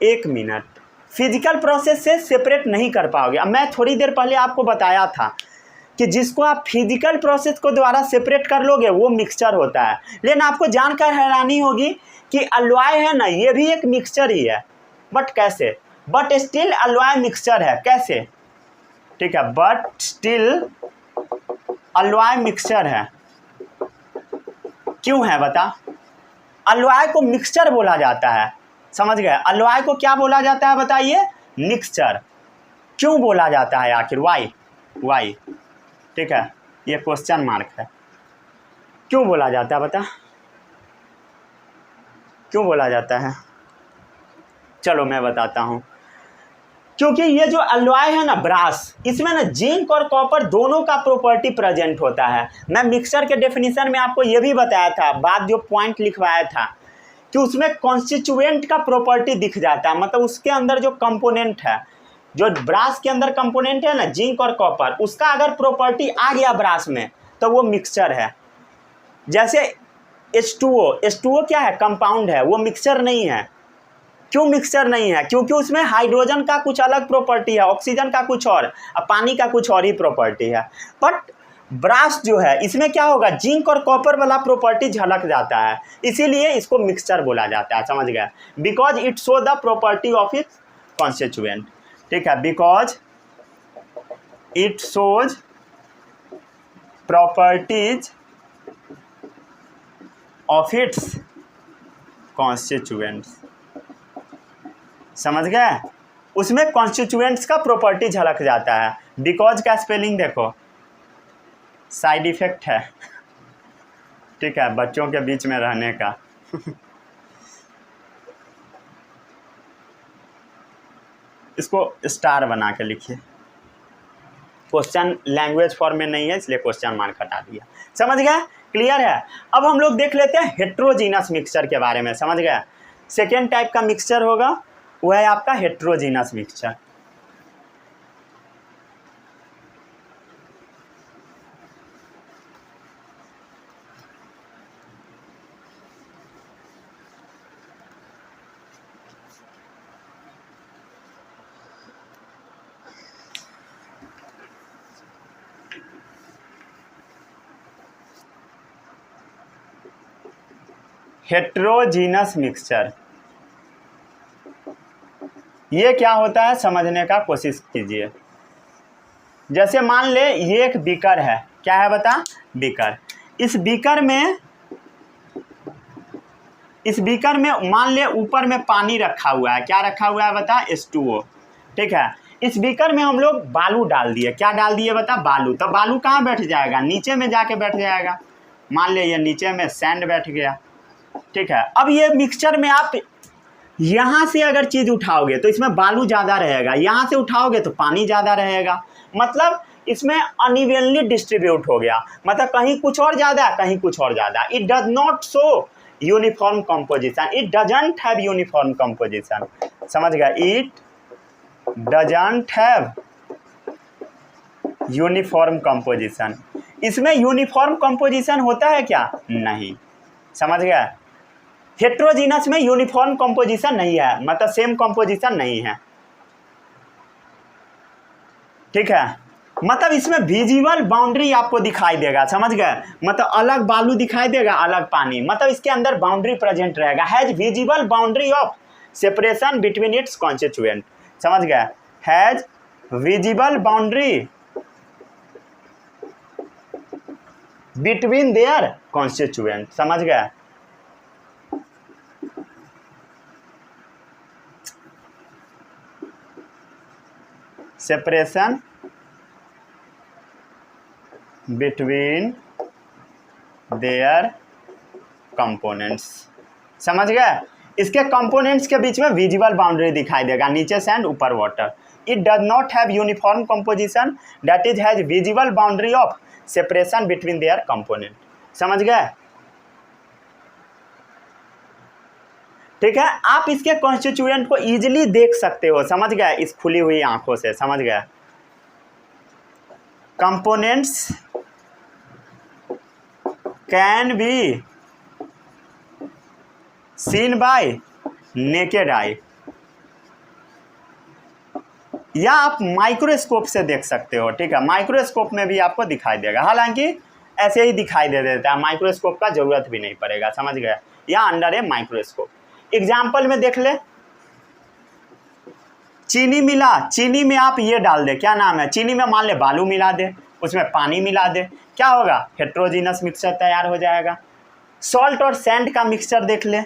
एक मिनट, फिजिकल प्रोसेस से सेपरेट नहीं कर पाओगे। अब मैं थोड़ी देर पहले आपको बताया था कि जिसको आप फिजिकल प्रोसेस को द्वारा सेपरेट कर लोगे वो मिक्सचर होता है। लेकिन आपको जानकर हैरानी होगी कि अलॉय है ना, ये भी एक मिक्सचर ही है। बट कैसे? बट स्टिल अलॉय मिक्सचर है, कैसे? ठीक है, बट स्टिल अलॉय मिक्सचर है। क्यों है बता? अलॉय को मिक्सचर बोला जाता है, समझ गए। अलॉय को क्या बोला जाता है बताइए? मिक्सचर। क्यों बोला जाता है आखिर? वाई, ठीक है, ये क्वेश्चन मार्क है। क्यों बोला जाता है बता? क्यों बोला जाता है? चलो मैं बताता हूँ। क्योंकि ये जो अलॉय है ना ब्रास, इसमें ना जिंक और कॉपर दोनों का प्रॉपर्टी प्रेजेंट होता है। मैं मिक्सचर के डेफिनेशन में आपको ये भी बताया था, बाद जो पॉइंट लिखवाया था कि उसमें कॉन्स्टिट्यूएंट का प्रॉपर्टी दिख जाता है, मतलब उसके अंदर जो कंपोनेंट है, जो ब्रास के अंदर कंपोनेंट है ना जिंक और कॉपर, उसका अगर प्रॉपर्टी आ गया ब्रास में तो वो मिक्सचर है। जैसे H2O क्या है? कंपाउंड है, वो मिक्सचर नहीं है। क्यों मिक्सचर नहीं है? क्योंकि उसमें हाइड्रोजन का कुछ अलग प्रॉपर्टी है, ऑक्सीजन का कुछ और पानी का कुछ और ही प्रॉपर्टी है। बट ब्रास जो है इसमें क्या होगा? जिंक और कॉपर वाला प्रॉपर्टी झलक जाता है, इसीलिए इसको मिक्सचर बोला जाता है, समझ गया। Because it show the property of its constituent, ठीक है, because it shows properties of its constituents. समझ गए? उसमें कॉन्स्टिट्यूएंट्स का प्रॉपर्टी झलक जाता है। बिकॉज का स्पेलिंग देखो, साइड इफेक्ट है, ठीक है, बच्चों के बीच में रहने का। इसको स्टार बना के लिखिए। क्वेश्चन लैंग्वेज फॉर्म में नहीं है इसलिए क्वेश्चन मार्क हटा दिया। समझ गए? क्लियर है? अब हम लोग देख लेते हैं हेट्रोजीनस मिक्सचर के बारे में। समझ गए? सेकेंड टाइप का मिक्सचर होगा वो है आपका हेट्रोजीनस मिक्सचर। हेट्रोजीनस मिक्सचर ये क्या होता है समझने का कोशिश कीजिए। जैसे मान ले ये एक बीकर है, क्या है बता? बीकर। इस बीकर में मान ले ऊपर में पानी रखा हुआ है। क्या रखा हुआ है बता? H2O। ठीक है, इस बीकर में हम लोग बालू डाल दिए। क्या डाल दिए बता? बालू। तो बालू कहाँ बैठ जाएगा? नीचे में जाके बैठ जाएगा। मान ले ये नीचे में सैंड बैठ गया। ठीक है, अब ये मिक्सचर में आप यहाँ से अगर चीज़ उठाओगे तो इसमें बालू ज़्यादा रहेगा, यहाँ से उठाओगे तो पानी ज़्यादा रहेगा। मतलब इसमें अनइवनली डिस्ट्रीब्यूट हो गया, मतलब कहीं कुछ और ज़्यादा कहीं कुछ और ज़्यादा। It does not show uniform composition, it doesn't have uniform composition. समझ गया? It doesn't have uniform composition. इसमें यूनिफॉर्म कंपोजिशन होता है क्या? नहीं। समझ गया? हेट्रोजीनस में यूनिफॉर्म कंपोजिशन नहीं है, मतलब सेम कंपोजिशन नहीं है। ठीक है, मतलब इसमें विजिबल बाउंड्री आपको दिखाई देगा। समझ गए? मतलब अलग बालू दिखाई देगा, अलग पानी, मतलब इसके अंदर बाउंड्री प्रेजेंट रहेगा। Has visible boundary of separation between its constituent. समझ गए? Has visible boundary between their constituent. समझ गए? Separation between their components. समझ गए? इसके कंपोनेंट्स के बीच में विजिबल बाउंड्री दिखाई देगा, नीचे सैंड ऊपर water. It does not have uniform composition, that is has visible boundary of separation between their component. समझ गए? ठीक है, आप इसके कॉन्स्टिट्यूएंट को इजीली देख सकते हो। समझ गए? इस खुली हुई आंखों से। समझ गए? Components can be seen bye naked eye, या आप माइक्रोस्कोप से देख सकते हो। ठीक है, माइक्रोस्कोप में भी आपको दिखाई देगा, हालांकि ऐसे ही दिखाई दे देता है, माइक्रोस्कोप का जरूरत भी नहीं पड़ेगा। समझ गए? या अंडर ए माइक्रोस्कोप। एग्जाम्पल में देख ले, चीनी मिला, चीनी में आप ये डाल दे, क्या नाम है? चीनी में मान ले बालू मिला दे, उसमें पानी मिला दे, क्या होगा? हेट्रोजीनस मिक्सचर तैयार हो जाएगा। सॉल्ट और सैंड का मिक्सचर देख ले,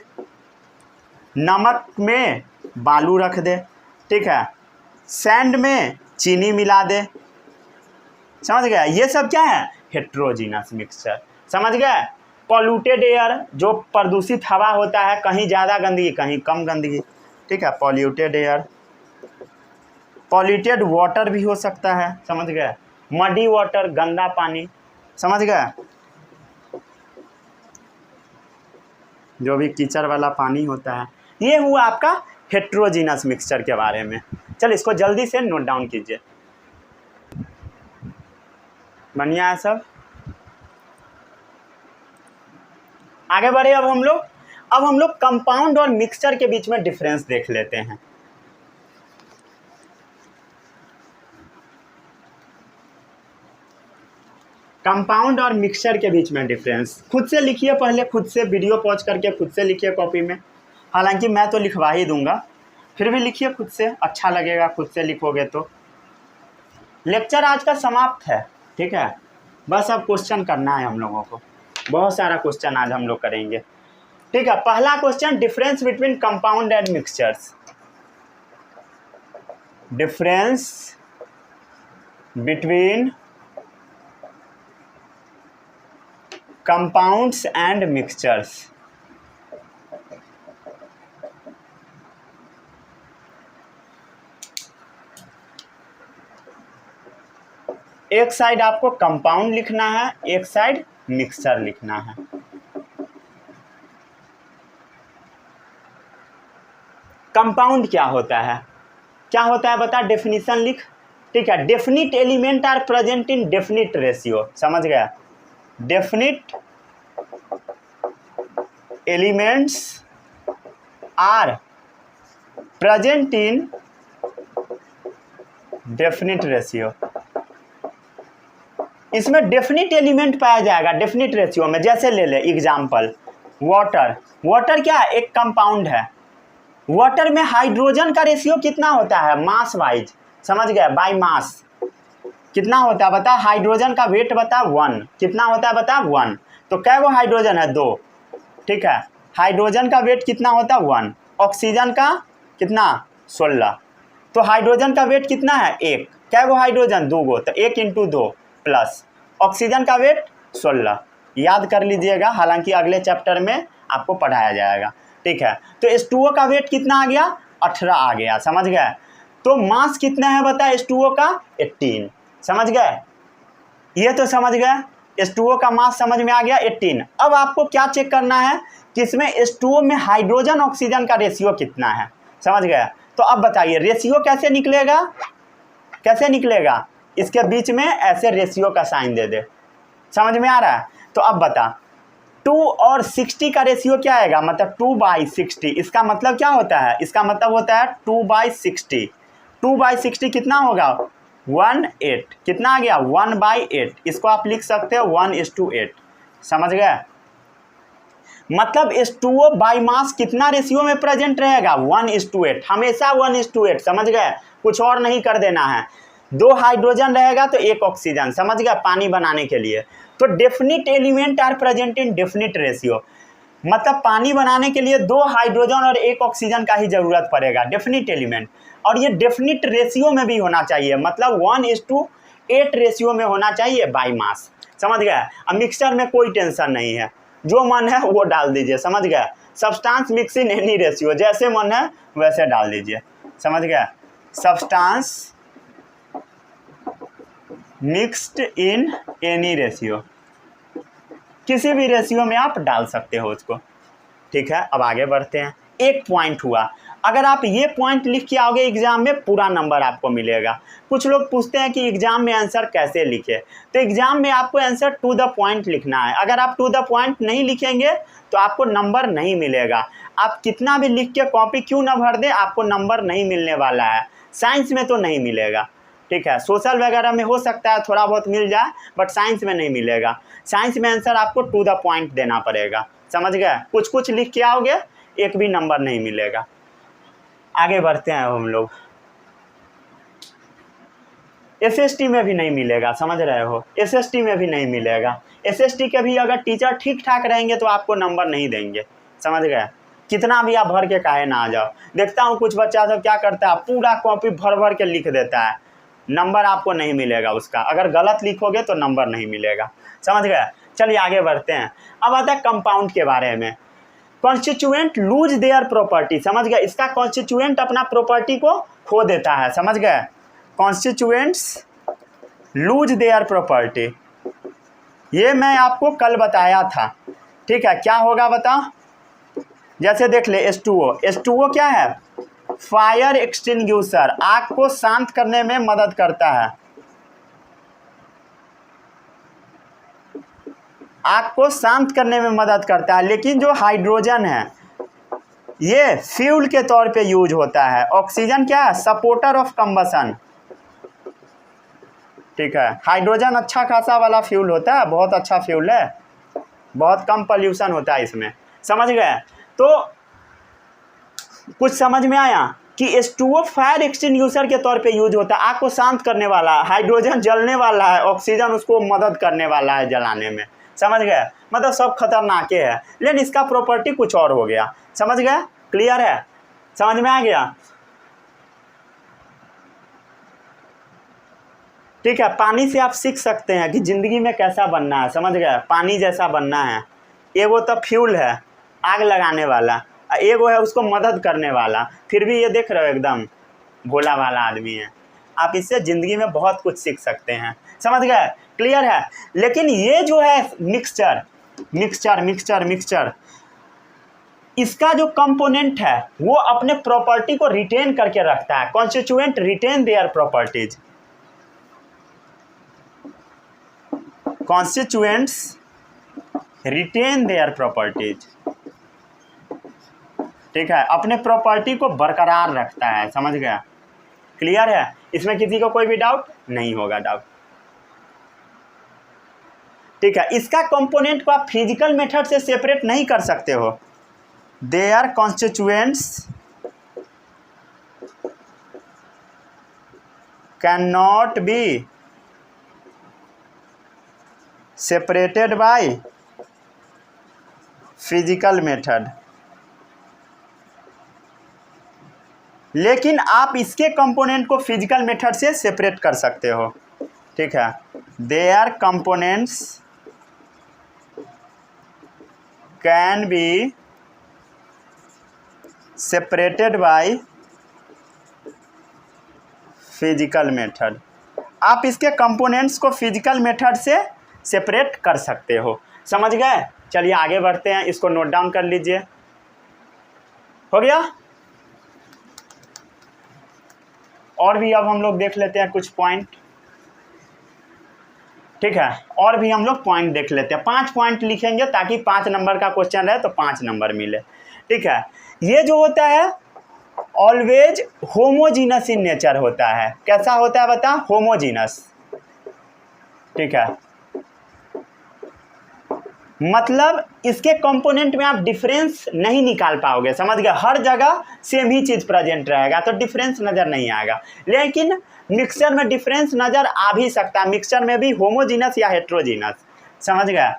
नमक में बालू रख दे, ठीक है, सैंड में चीनी मिला दे। समझ गया? ये सब क्या है? Heterogeneous mixture. समझ गए? पॉल्यूटेड एयर, जो प्रदूषित हवा होता है, कहीं ज़्यादा गंदगी कहीं कम गंदगी। ठीक है, पॉल्यूटेड एयर। पॉल्यूटेड वाटर भी हो सकता है। समझ गए? मडी वाटर, गंदा पानी। समझ गए? जो भी कीचड़ वाला पानी होता है। ये हुआ आपका हेट्रोजीनस मिक्सचर के बारे में। चल इसको जल्दी से नोट डाउन कीजिए। बढ़िया है सब? आगे बढ़े। अब हम लोग कंपाउंड और मिक्सचर के बीच में डिफरेंस देख लेते हैं। कंपाउंड और मिक्सचर के बीच में डिफरेंस खुद से लिखिए, पहले खुद से वीडियो पॉज करके खुद से लिखिए कॉपी में। हालांकि मैं तो लिखवा ही दूंगा, फिर भी लिखिए खुद से, अच्छा लगेगा खुद से लिखोगे तो। लेक्चर आज का समाप्त है। ठीक है, बस अब क्वेश्चन करना है हम लोगों को, बहुत सारा क्वेश्चन आज हम लोग करेंगे। ठीक है, पहला question, difference between compound and mixtures. Difference between compounds and mixtures. एक साइड आपको कंपाउंड लिखना है, एक साइड मिक्सचर लिखना है। कंपाउंड क्या होता है, क्या होता है बता, डेफिनेशन लिख। ठीक है, definite element are present in definite ratio, समझ गया। Definite elements are present in definite ratio. इसमें डेफिनिट एलिमेंट पाया जाएगा डेफिनिट रेशियो में। जैसे ले ले एग्जांपल, वाटर। वाटर क्या है, एक कंपाउंड है। वाटर में हाइड्रोजन का रेशियो कितना होता है, मास वाइज, समझ गया, बाय मास कितना होता है बता। हाइड्रोजन का वेट बता 1, कितना होता है बता 1। तो कै वो हाइड्रोजन है, 2। ठीक है, हाइड्रोजन का वेट कितना होता है 1, ऑक्सीजन का कितना 16। तो हाइड्रोजन का वेट कितना है 1, कै वो हाइड्रोजन 2 गो, तो 1 × 2 प्लस ऑक्सीजन का वेट 16। याद कर लीजिएगा, हालांकि अगले चैप्टर में आपको पढ़ाया जाएगा। ठीक है, तो H2O का वेट कितना आ गया, 18 आ गया, समझ गए। तो मास कितना है बता H2O का, 18, समझ गए। ये तो समझ गए, H2O का मास समझ में आ गया 18। अब आपको क्या चेक करना है कि इसमें H2O में हाइड्रोजन ऑक्सीजन का रेशियो कितना है, समझ गए। तो अब बताइए रेशियो कैसे निकलेगा, कैसे निकलेगा, इसके बीच में ऐसे रेशियो का साइन दे दे, समझ में आ रहा है। तो अब बता 2 और 60 का रेशियो क्या आएगा, मतलब 2/60। इसका मतलब क्या होता है, इसका मतलब होता है 2/60। 2/60 कितना होगा, 1/8। कितना आ गया, 1/8। इसको आप लिख सकते हो 1:8, समझ गए। मतलब H2O बाई मास कितना रेशियो में प्रेजेंट रहेगा, 1:8, हमेशा 1:8, समझ गए। कुछ और नहीं कर देना है। 2 हाइड्रोजन रहेगा तो 1 ऑक्सीजन, समझ गया, पानी बनाने के लिए। तो definite element are present in definite ratio, मतलब पानी बनाने के लिए 2 हाइड्रोजन और 1 ऑक्सीजन का ही जरूरत पड़ेगा, डेफिनिट एलिमेंट। और ये डेफिनिट रेशियो में भी होना चाहिए, मतलब 1:8 रेशियो में होना चाहिए बाई मास, समझ गया। अब मिक्सचर में कोई टेंशन नहीं है, जो मन है वो डाल दीजिए, समझ गया। Substance mix in any ratio, जैसे मन है वैसे डाल दीजिए, समझ गया। सब्सटेंस मिक्स्ड इन एनी रेशियो, किसी भी रेशियो में आप डाल सकते हो उसको। ठीक है, अब आगे बढ़ते हैं। एक पॉइंट हुआ, अगर आप ये पॉइंट लिख के आओगे एग्जाम में पूरा नंबर आपको मिलेगा। कुछ लोग पूछते हैं कि एग्जाम में आंसर कैसे लिखे, तो एग्जाम में आपको आंसर टू द पॉइंट लिखना है। अगर आप टू द पॉइंट नहीं लिखेंगे तो आपको नंबर नहीं मिलेगा। आप कितना भी लिख के कॉपी क्यों ना भर दें, आपको नंबर नहीं मिलने वाला है। साइंस में तो नहीं मिलेगा, ठीक है, सोशल वगैरह में हो सकता है थोड़ा बहुत मिल जाए, बट साइंस में नहीं मिलेगा। साइंस में आंसर आपको टू द पॉइंट देना पड़ेगा, समझ गए। कुछ कुछ लिख के आओगे एक भी नंबर नहीं मिलेगा। आगे बढ़ते हैं हम लोग। SST में भी नहीं मिलेगा, समझ रहे हो, SST में भी नहीं मिलेगा। SST के भी अगर टीचर ठीक ठाक रहेंगे तो आपको नंबर नहीं देंगे, समझ गए। कितना भी आप भर के काहे ना आ जाओ। देखता हूँ कुछ बच्चा सब क्या करता है, पूरा कॉपी भर भर के लिख देता है, नंबर आपको नहीं मिलेगा उसका। अगर गलत लिखोगे तो नंबर नहीं मिलेगा, समझ गए। चलिए आगे बढ़ते हैं। अब आता है कंपाउंड के बारे में। कॉन्स्टिट्यूएंट लूज देयर प्रॉपर्टी, समझ गए। इसका कॉन्स्टिट्यूएंट अपना प्रॉपर्टी को खो देता है, समझ गए। कॉन्स्टिट्यूएंट्स लूज देयर प्रॉपर्टी, ये मैं आपको कल बताया था, ठीक है। क्या होगा बता, जैसे देख ले H2O। H2O क्या है, फायर एक्सटिंग्विशर, आग को शांत करने में मदद करता है, आग को शांत करने में मदद करता है। लेकिन जो हाइड्रोजन है ये फ्यूल के तौर पे यूज होता है। ऑक्सीजन क्या है, सपोर्टर ऑफ कंबसन, ठीक है। हाइड्रोजन अच्छा खासा वाला फ्यूल होता है, बहुत अच्छा फ्यूल है, बहुत कम पॉल्यूशन होता है इसमें, समझ गए। तो कुछ समझ में आया कि H2O फायर एक्सटिंग्विशर के तौर पे यूज होता है, आग को शांत करने वाला, हाइड्रोजन जलने वाला है, ऑक्सीजन उसको मदद करने वाला है जलाने में, समझ गए। मतलब सब खतरनाक है, लेकिन इसका प्रॉपर्टी कुछ और हो गया, समझ गए, क्लियर है, समझ में आ गया। ठीक है, पानी से आप सीख सकते हैं कि ज़िंदगी में कैसा बनना है, समझ गए, पानी जैसा बनना है। एगो तो फ्यूल है आग लगाने वाला, एगो है उसको मदद करने वाला, फिर भी ये देख रहे हो एकदम भोला भाला आदमी है। आप इससे ज़िंदगी में बहुत कुछ सीख सकते हैं, समझ गए, क्लियर है। लेकिन ये जो है मिक्सचर मिक्सचर मिक्सचर मिक्सचर इसका जो कंपोनेंट है वो अपने प्रॉपर्टी को रिटेन करके रखता है। Constituent retain their properties, constituents retain their properties, ठीक है, अपने प्रॉपर्टी को बरकरार रखता है, समझ गया, क्लियर है। इसमें किसी को कोई भी डाउट नहीं होगा, डाउट, ठीक है। इसका कंपोनेंट को आप फिजिकल मेथड से सेपरेट नहीं कर सकते हो। Their constituents can not be separated by physical method, लेकिन आप इसके कंपोनेंट को फिजिकल मेथड से सेपरेट कर सकते हो, ठीक है। There components can be separated by physical method, आप इसके कंपोनेंट्स को फिजिकल मेथड से सेपरेट कर सकते हो, समझ गए। चलिए आगे बढ़ते हैं, इसको नोट डाउन कर लीजिए, हो गया। और भी अब हम लोग देख लेते हैं कुछ पॉइंट, ठीक है, और भी हम लोग पॉइंट देख लेते हैं। 5 पॉइंट लिखेंगे ताकि 5 नंबर का क्वेश्चन रहे तो 5 नंबर मिले, ठीक है। ये जो होता है ऑलवेज होमोजीनस इन नेचर होता है, कैसा होता है बता, होमोजीनस, ठीक है। मतलब इसके कंपोनेंट में आप डिफरेंस नहीं निकाल पाओगे, समझ गए, हर जगह सेम ही चीज़ प्रेजेंट रहेगा तो डिफरेंस नज़र नहीं आएगा। लेकिन मिक्सचर में डिफरेंस नज़र आ भी सकता है, मिक्सचर में भी होमोजीनस या हेट्रोजीनस, समझ गए।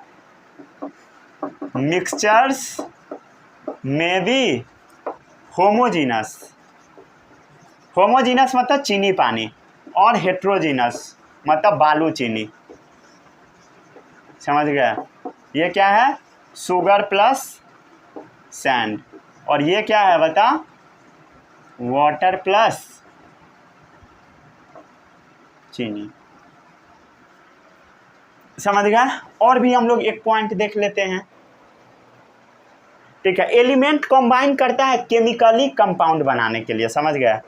मिक्सचर्स में भी होमोजीनस, होमोजीनस मतलब चीनी पानी, और हेट्रोजीनस मतलब बालू चीनी, समझ गए। ये क्या है, शुगर प्लस सैंड, और ये क्या है बता, वाटर प्लस चीनी, समझ गए। और भी हम लोग एक पॉइंट देख लेते हैं, ठीक है। एलिमेंट कंबाइन करता है केमिकली कंपाउंड बनाने के लिए, समझ गए।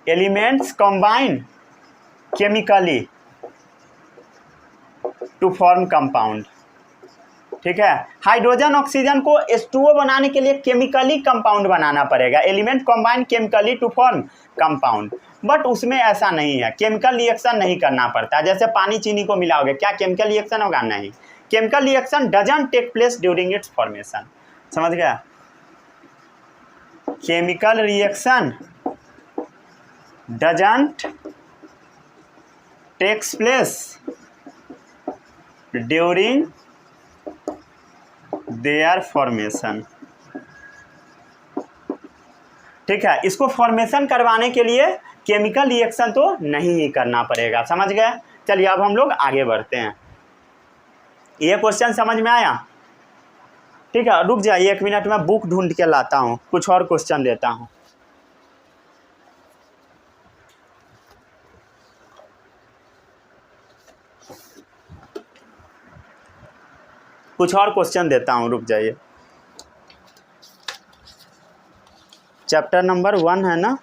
Elements combine chemically to form compound, ठीक है। हाइड्रोजन ऑक्सीजन को H2O बनाने के लिए केमिकली कंपाउंड बनाना पड़ेगा, element combine chemically to form compound, but उसमें ऐसा नहीं है, केमिकल रिएक्शन नहीं करना पड़ता। जैसे पानी चीनी को मिलाओगे, क्या केमिकल रिएक्शन होगा, नहीं, chemical reaction doesn't take place during its formation, समझ गया। Chemical reaction doesn't takes place during their formation, ठीक है। इसको फॉर्मेशन करवाने के लिए केमिकल रिएक्शन तो नहीं ही करना पड़ेगा, समझ गए। चलिए अब हम लोग आगे बढ़ते हैं, ये क्वेश्चन समझ में आया, ठीक है। रुक जाइए 1 मिनट में बुक ढूंढ के लाता हूँ, कुछ और क्वेश्चन देता हूँ। कुछ और क्वेश्चन देता हूँ, रुक जाइए। चैप्टर नंबर 1 है ना,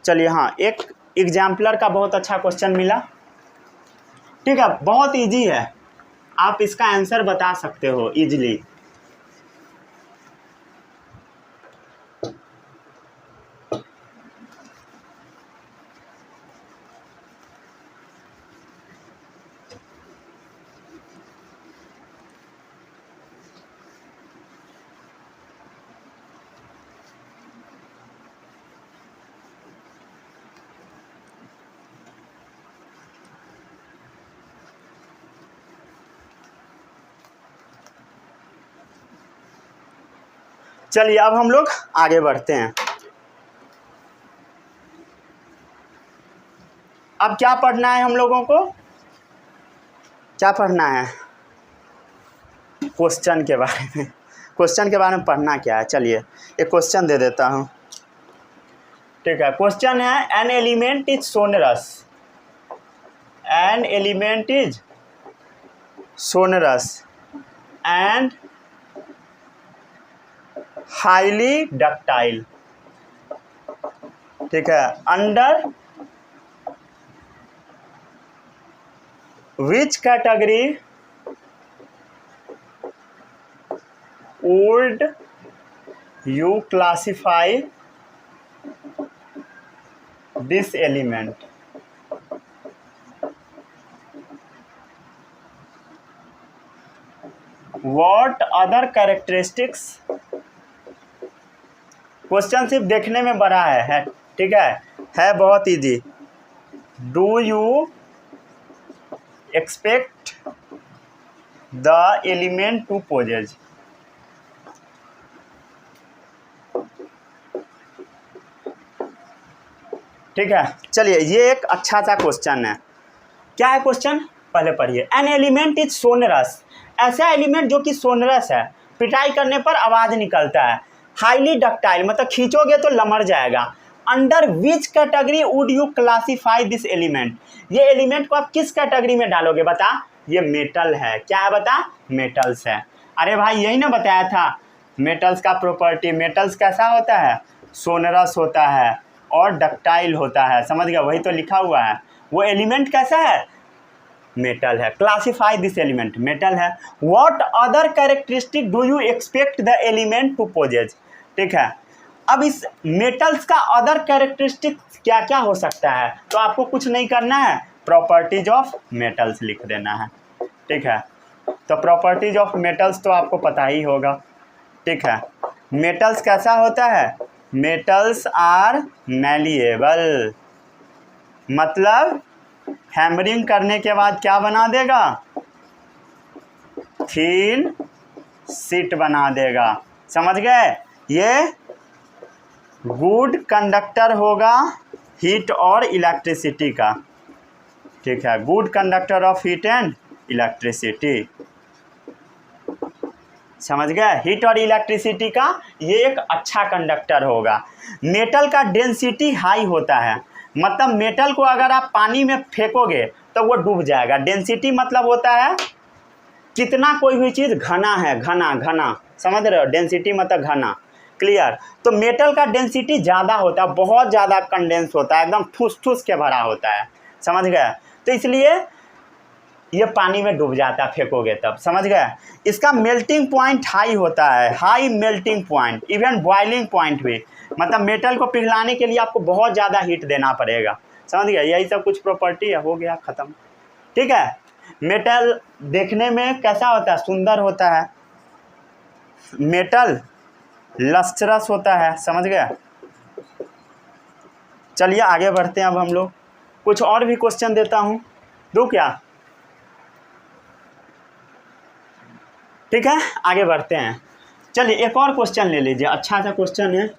चलिए, हाँ, एक एग्जाम्पलर का बहुत अच्छा क्वेश्चन मिला, ठीक है, बहुत इजी है, आप इसका आंसर बता सकते हो इजीली। चलिए अब हम लोग आगे बढ़ते हैं। अब क्या पढ़ना है हम लोगों को, क्या पढ़ना है? क्वेश्चन के बारे में। क्वेश्चन के बारे में पढ़ना क्या है, चलिए एक क्वेश्चन दे देता हूँ। ठीक है, क्वेश्चन है an element is sonorous, an element is sonorous and highly ductile. ठीक है, under which category would you classify this element? What other characteristics? Question सिर्फ देखने में बड़ा है ठीक है बहुत easy. Do you expect the element to possess? ठीक है, चलिए ये एक अच्छा सा क्वेश्चन है। क्या है क्वेश्चन, पहले पढ़िए। एन एलिमेंट इज सोनरस, ऐसा एलिमेंट जो कि सोनरस है, पिटाई करने पर आवाज निकलता है। हाईली डक्टाइल मतलब खींचोगे तो लमड़ जाएगा। Under which category would you classify this element? ये एलिमेंट को आप किस कैटेगरी में डालोगे बता? ये मेटल है। क्या है बता? मेटल्स है। अरे भाई यही ना बताया था मेटल्स का प्रॉपर्टी। मेटल्स कैसा होता है? सोनरस होता है और डक्टाइल होता है, समझ गया? वही तो लिखा हुआ है। वो एलिमेंट कैसा है? मेटल है। क्लासिफाई दिस एलिमेंट, मेटल है। What other characteristic do you expect the element to possess? ठीक है, अब इस मेटल्स का अदर कैरेक्टरिस्टिक क्या क्या हो सकता है? तो आपको कुछ नहीं करना है, प्रॉपर्टीज ऑफ मेटल्स लिख देना है। ठीक है, तो प्रॉपर्टीज ऑफ मेटल्स तो आपको पता ही होगा। ठीक है, मेटल्स कैसा होता है? मेटल्स आर मैलिएबल, मतलब हैमरिंग करने के बाद क्या बना देगा? थीन शीट बना देगा, समझ गए? ये गुड कंडक्टर होगा हीट और इलेक्ट्रिसिटी का। ठीक है, good conductor of heat and electricity, समझ गए? हीट और इलेक्ट्रिसिटी का ये एक अच्छा कंडक्टर होगा। मेटल का डेंसिटी हाई होता है, मतलब मेटल को अगर आप पानी में फेंकोगे तो वो डूब जाएगा। डेंसिटी मतलब होता है कितना कोई भी चीज़ घना है, घना घना, समझ रहे हो? डेंसिटी मतलब घना, क्लियर? तो मेटल का डेंसिटी ज़्यादा होता है, बहुत ज़्यादा कंडेंस होता है, एकदम ठूस ठूस के भरा होता है, समझ गए? तो इसलिए ये पानी में डूब जाता है फेंकोगे तब, समझ गए? इसका मेल्टिंग पॉइंट हाई होता है, high melting point, even boiling point भी, मतलब मेटल को पिघलाने के लिए आपको बहुत ज़्यादा हीट देना पड़ेगा, समझ गए? यही सब कुछ प्रॉपर्टी है, हो गया ख़त्म। ठीक है, मेटल देखने में कैसा होता है? सुंदर होता है। मेटल लस्ट्रस होता है, समझ गए? चलिए आगे बढ़ते हैं। अब हम लोग कुछ और भी क्वेश्चन देता हूँ, दूँ क्या? ठीक है, आगे बढ़ते हैं। चलिए एक और क्वेश्चन ले लीजिए, अच्छा सा क्वेश्चन है।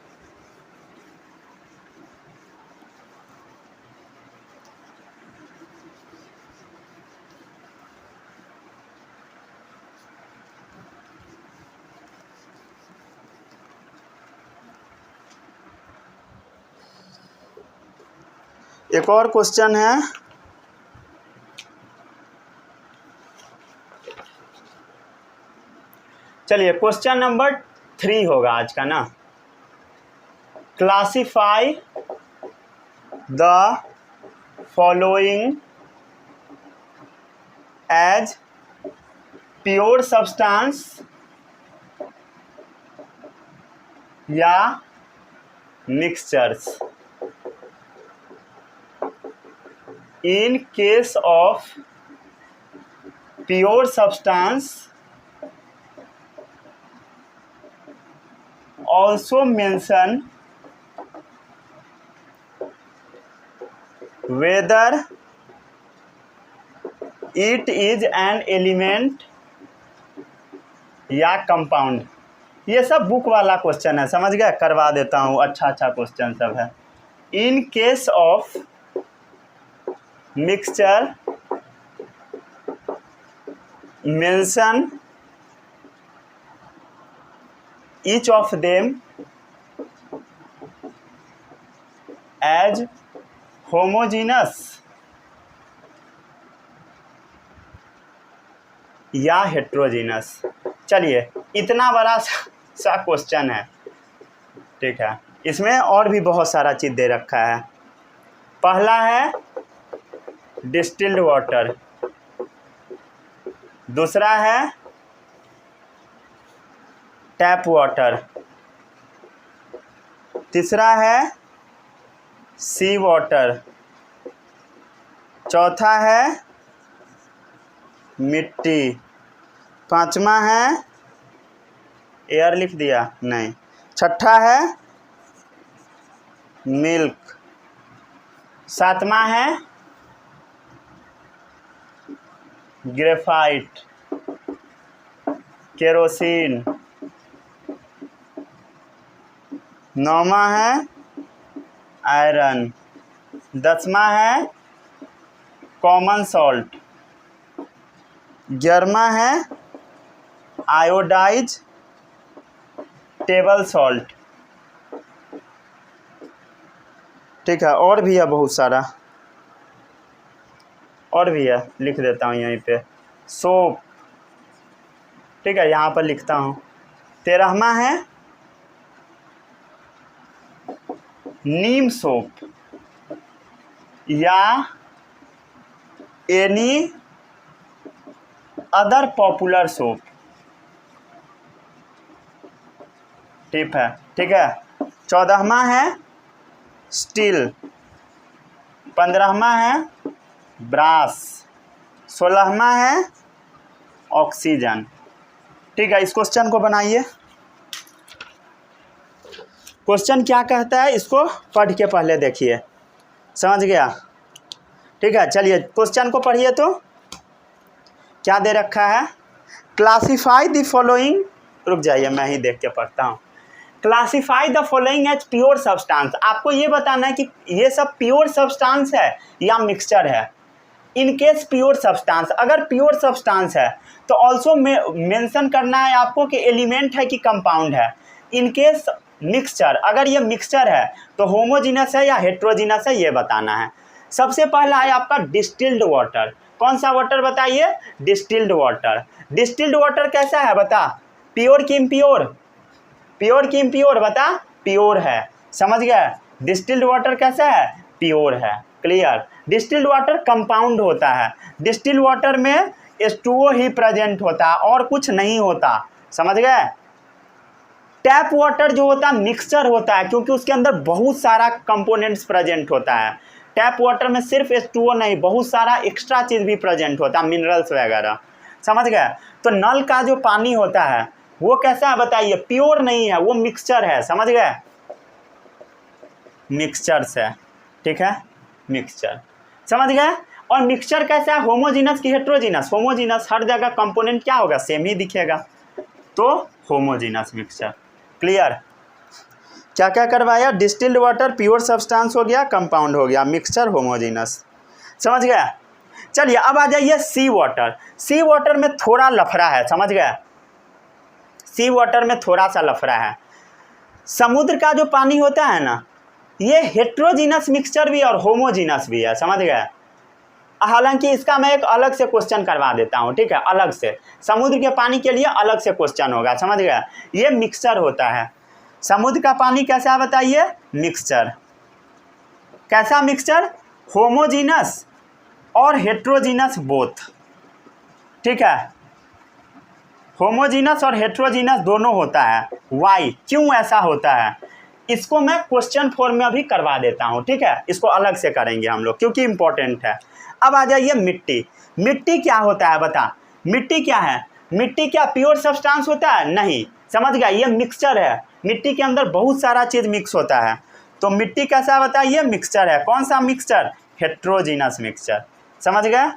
एक और क्वेश्चन है, चलिए क्वेश्चन नंबर 3 होगा आज का ना। Classify the following as pure substance या mixtures. In case of pure substance also mention whether it is an element या compound। ये सब बुक वाला क्वेश्चन है, समझ गए, करवा देता हूँ, अच्छा अच्छा क्वेश्चन सब है। In case of mixture mention each of them as homogeneous या हेट्रोजीनस। चलिए, इतना बड़ा सा क्वेश्चन है, ठीक है, इसमें और भी बहुत सारा चीज़ दे रखा है। पहला है डिस्टिल्ड वाटर, दूसरा है टैप वाटर, तीसरा है सी वाटर, चौथा है मिट्टी, पांचवा है एयर लिख दिया नहीं, छठा है मिल्क, सातवां है ग्रेफाइट, केरोसिन, नौवां है आयरन, दसवां है कॉमन सॉल्ट, 11वां है आयोडाइज टेबल सॉल्ट, ठीक है, और भी है बहुत सारा, और भी है, लिख देता हूँ यहीं पे, सोप, ठीक है, यहाँ पर लिखता हूँ। 13वां है नीम सोप या एनी अदर पॉपुलर सोप, ठीक है, ठीक है। 14वां है स्टील, 15वां है ब्रास, 16वां है ऑक्सीजन, ठीक है। इस क्वेश्चन को बनाइए। क्वेश्चन क्या कहता है इसको पढ़ के पहले देखिए, समझ गया, ठीक है। चलिए क्वेश्चन को पढ़िए तो क्या दे रखा है। क्लासीफाई द फॉलोइंग, रुक जाइए मैं ही देख के पढ़ता हूँ। Classify the following as pure substance, आपको ये बताना है कि ये सब प्योर सब्सटेंस है या मिक्सचर है। इन केस प्योर सब्सटेंस, अगर प्योर सब्सटेंस है तो ऑल्सो मेंशन करना है आपको कि एलिमेंट है कि कंपाउंड है। इन केस मिक्सचर, अगर ये मिक्सचर है तो होमोजीनस है या हेट्रोजीनस है, ये बताना है। सबसे पहला है आपका डिस्टिल्ड वाटर। कौन सा वाटर बताइए? Distilled water. डिस्टिल्ड वाटर कैसा है बता? प्योर कि इम्प्योर? प्योर कि इम्प्योर बता? प्योर है, समझ गया। डिस्टिल्ड वाटर कैसा है? प्योर है, क्लियर। डिस्टिल्ड वाटर कंपाउंड होता है, डिस्टिल्ड वाटर में H2O ही प्रेजेंट होता है और कुछ नहीं होता, समझ गए। टैप वाटर जो होता है मिक्सचर होता है, क्योंकि उसके अंदर बहुत सारा कंपोनेंट्स प्रेजेंट होता है। टैप वाटर में सिर्फ H2O नहीं, बहुत सारा एक्स्ट्रा चीज़ भी प्रेजेंट होता है, मिनरल्स वगैरह, समझ गए। तो नल का जो पानी होता है वो कैसा है बताइए? प्योर नहीं है, वो मिक्सचर है, समझ गए। मिक्सचर से, ठीक है, मिक्सचर, समझ गए। और मिक्सचर कैसा है? होमोजीनस की हेट्रोजीनस? होमोजीनस, हर जगह कंपोनेंट क्या होगा? सेम ही दिखेगा, तो होमोजीनस मिक्सचर, क्लियर। क्या क्या करवाया? डिस्टिल्ड वाटर प्योर सब्सटेंस हो गया, कंपाउंड हो गया, मिक्सचर होमोजीनस, समझ गया। चलिए अब आ जाइए सी वाटर। सी वाटर में थोड़ा लफड़ा है, समझ गए। सी वाटर में थोड़ा सा लफड़ा है। समुद्र का जो पानी होता है ना, ये हेट्रोजीनस मिक्सचर भी और होमोजीनस भी है, समझ गए। हालांकि इसका मैं एक अलग से क्वेश्चन करवा देता हूँ, ठीक है, अलग से। समुद्र के पानी के लिए अलग से क्वेश्चन होगा, समझ गया। ये मिक्सचर होता है। समुद्र का पानी कैसा है बताइए? मिक्सचर। कैसा मिक्सचर? होमोजीनस और हेट्रोजीनस बोथ, ठीक है। होमोजीनस और हेट्रोजीनस दोनों होता है। वाई, क्यों ऐसा होता है, इसको मैं क्वेश्चन फॉर्म में अभी करवा देता हूँ, ठीक है। इसको अलग से करेंगे हम लोग, क्योंकि इंपॉर्टेंट है। अब आ जाइए मिट्टी। मिट्टी क्या होता है बता? मिट्टी क्या है? मिट्टी क्या प्योर सब्सटेंस होता है? नहीं, समझ गया, ये मिक्सचर है। मिट्टी के अंदर बहुत सारा चीज़ मिक्स होता है, तो मिट्टी कैसा बताइए? मिक्सचर है। कौन सा मिक्सचर? हेट्रोजीनस मिक्सचर, समझ गए।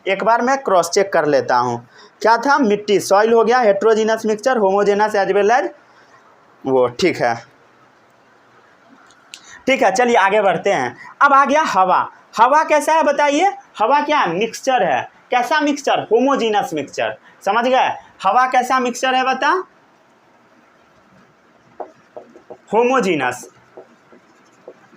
एक बार मैं क्रॉस चेक कर लेता हूँ। क्या था, मिट्टी, सॉइल हो गया, heterogeneous mixture, homogeneous as well as वो, ठीक है। ठीक है, चलिए आगे बढ़ते हैं। अब आ गया हवा। हवा कैसा है बताइए, हवा क्या है, मिक्सचर है। कैसा मिक्सचर, होमोजीनस मिक्सचर, समझ गए। हवा कैसा मिक्सचर है बता, होमोजीनस,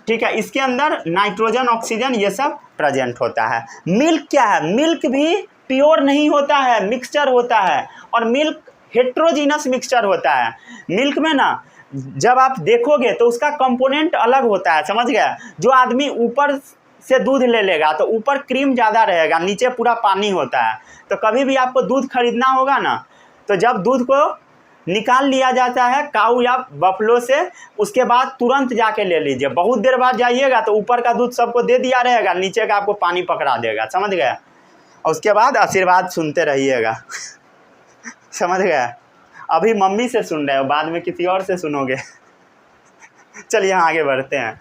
ठीक है। इसके अंदर नाइट्रोजन ऑक्सीजन ये सब प्रेजेंट होता है। मिल्क क्या है, मिल्क भी प्योर नहीं होता है, मिक्सचर होता है, और मिल्क हेट्रोजीनस मिक्सचर होता है। मिल्क में ना जब आप देखोगे तो उसका कंपोनेंट अलग होता है, समझ गए। जो आदमी ऊपर से दूध ले लेगा तो ऊपर क्रीम ज़्यादा रहेगा, नीचे पूरा पानी होता है। तो कभी भी आपको दूध खरीदना होगा ना, तो जब दूध को निकाल लिया जाता है काऊ या बफलो से, उसके बाद तुरंत जाके ले लीजिए। बहुत देर बाद जाइएगा तो ऊपर का दूध सबको दे दिया रहेगा, नीचे का आपको पानी पकड़ा देगा, समझ गए। और उसके बाद आशीर्वाद सुनते रहिएगा समझ गए। अभी मम्मी से सुन रहे हो, बाद में किसी और से सुनोगे चलिए आगे बढ़ते हैं,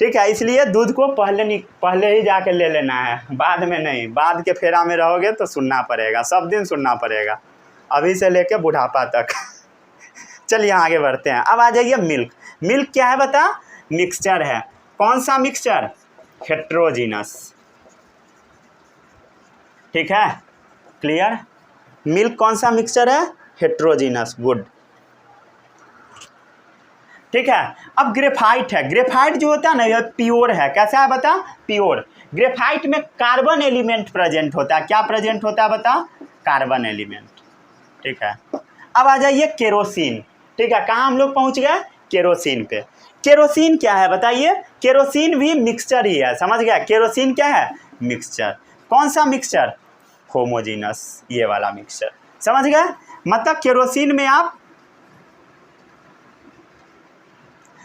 ठीक है। इसलिए दूध को पहले ही जाके ले लेना है, बाद में नहीं। बाद के फेरा में रहोगे तो सुनना पड़ेगा, सब दिन सुनना पड़ेगा, अभी से लेके बुढ़ापा तक चलिए आगे बढ़ते हैं। अब आ जाइए मिल्क। मिल्क क्या है बता, मिक्सचर है। कौन सा मिक्सचर, हेट्रोजीनस, ठीक है, क्लियर। मिल्क कौन सा मिक्सचर है, हेट्रोजीनस, गुड, ठीक है। अब ग्रेफाइट है। ग्रेफाइट जो होता है ना ये प्योर है। कैसा है बता, प्योर। ग्रेफाइट में कार्बन एलिमेंट प्रेजेंट होता है। क्या प्रेजेंट होता है बता, कार्बन एलिमेंट, ठीक है। अब आ जाइए केरोसिन, ठीक है। कहाँ हम लोग पहुँच गए, केरोसिन पे। केरोसिन क्या है बताइए, केरोसिन भी मिक्सचर ही है, समझ गया। केरोसिन क्या है, मिक्सचर। कौन सा मिक्सचर, होमोजीनस, ये वाला मिक्सचर, समझ गए। मतलब केरोसिन में आप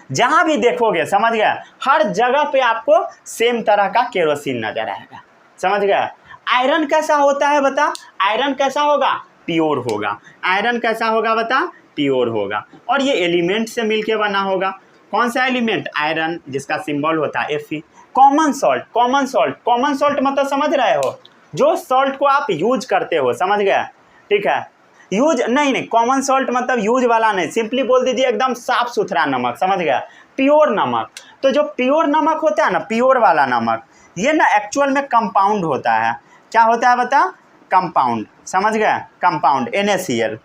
जहां भी देखोगे, समझ गए, हर जगह पे आपको सेम तरह का केरोसिन नजर आएगा, समझ गए। आयरन कैसा होता है बता, आयरन कैसा होगा, प्योर होगा। आयरन कैसा होगा बता, प्योर होगा, और ये एलिमेंट से मिलके बना होगा। कौन सा एलिमेंट, आयरन, जिसका सिंबल होता है Fe। Common salt, common salt, common salt मतलब समझ रहे हो, जो सॉल्ट को आप यूज करते हो, समझ गए, ठीक है। यूज नहीं, कॉमन सॉल्ट मतलब यूज वाला नहीं, सिंपली बोल दीजिए एकदम साफ सुथरा नमक, समझ गया, प्योर नमक। तो जो प्योर नमक होता है ना, प्योर वाला नमक, ये ना एक्चुअल में कंपाउंड होता है। क्या होता है बता, कंपाउंड, समझ गए, कंपाउंड, NaCl,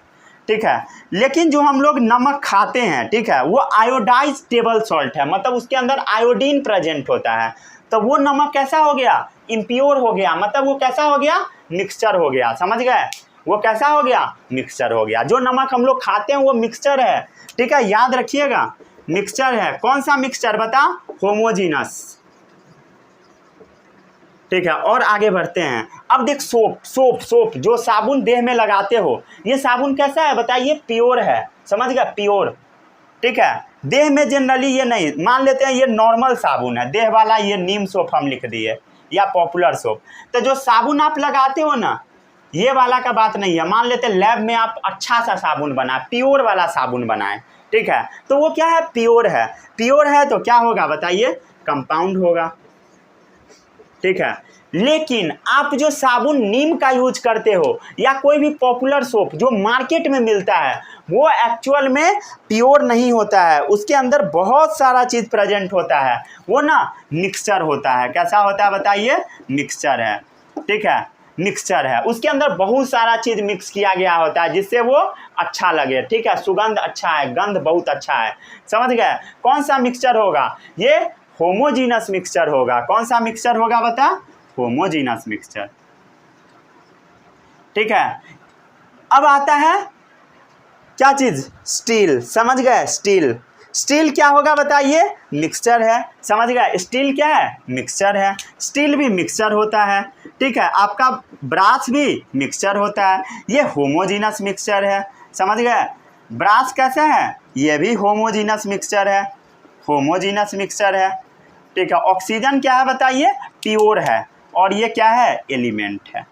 ठीक है। लेकिन जो हम लोग नमक खाते हैं, ठीक है, वो आयोडाइज टेबल सॉल्ट है, मतलब उसके अंदर आयोडीन प्रेजेंट होता है। तो वो नमक कैसा हो गया, इम्प्योर हो गया, मतलब वो कैसा हो गया, मिक्सचर हो गया, समझ गए। वो कैसा हो गया, मिक्सचर हो गया। जो नमक हम लोग खाते हैं वो मिक्सचर है, ठीक है, याद रखिएगा, मिक्सचर है। कौन सा मिक्सचर बता, होमोजीनस, ठीक है। और आगे बढ़ते हैं। अब देख सोप, सोप, सोप जो साबुन देह में लगाते हो, ये साबुन कैसा है बताइए, प्योर है, समझ गया, प्योर, ठीक है। देह में जनरली ये नहीं, मान लेते हैं ये नॉर्मल साबुन है, देह वाला ये नीम सोप हम लिख दिए, या पॉपुलर सोप। तो जो साबुन आप लगाते हो ना, ये वाला का बात नहीं है। मान लेते हैं लैब में आप अच्छा सा साबुन बनाए, प्योर वाला साबुन बनाए, ठीक है, तो वो क्या है, प्योर है। प्योर है तो क्या होगा बताइए, कंपाउंड होगा, ठीक है। लेकिन आप जो साबुन नीम का यूज करते हो या कोई भी पॉपुलर सोप जो मार्केट में मिलता है, वो एक्चुअल में प्योर नहीं होता है, उसके अंदर बहुत सारा चीज़ प्रेजेंट होता है, वो ना मिक्सचर होता है। कैसा होता है बताइए, मिक्सचर है, ठीक है, मिक्सचर है। उसके अंदर बहुत सारा चीज़ मिक्स किया गया होता है जिससे वो अच्छा लगे, ठीक है, सुगंध अच्छा है, गंध बहुत अच्छा है, समझ गए। कौन सा मिक्सचर होगा, ये होमोजीनस मिक्सचर होगा। कौन सा मिक्सचर होगा बता, होमोजीनस मिक्सचर, ठीक है। अब आता है क्या चीज़, स्टील, समझ गए, स्टील। स्टील क्या होगा बताइए, मिक्सचर है, समझ गए। स्टील क्या है, मिक्सचर है। स्टील भी मिक्सचर होता है, ठीक है। आपका ब्रास भी मिक्सचर होता है, ये होमोजीनस मिक्सचर है, समझ गए। ब्रास कैसे है, ये भी होमोजीनस मिक्सचर है, होमोजीनस मिक्सचर है, ठीक है। ऑक्सीजन क्या है बताइए, प्योर है, और ये क्या है, एलिमेंट है,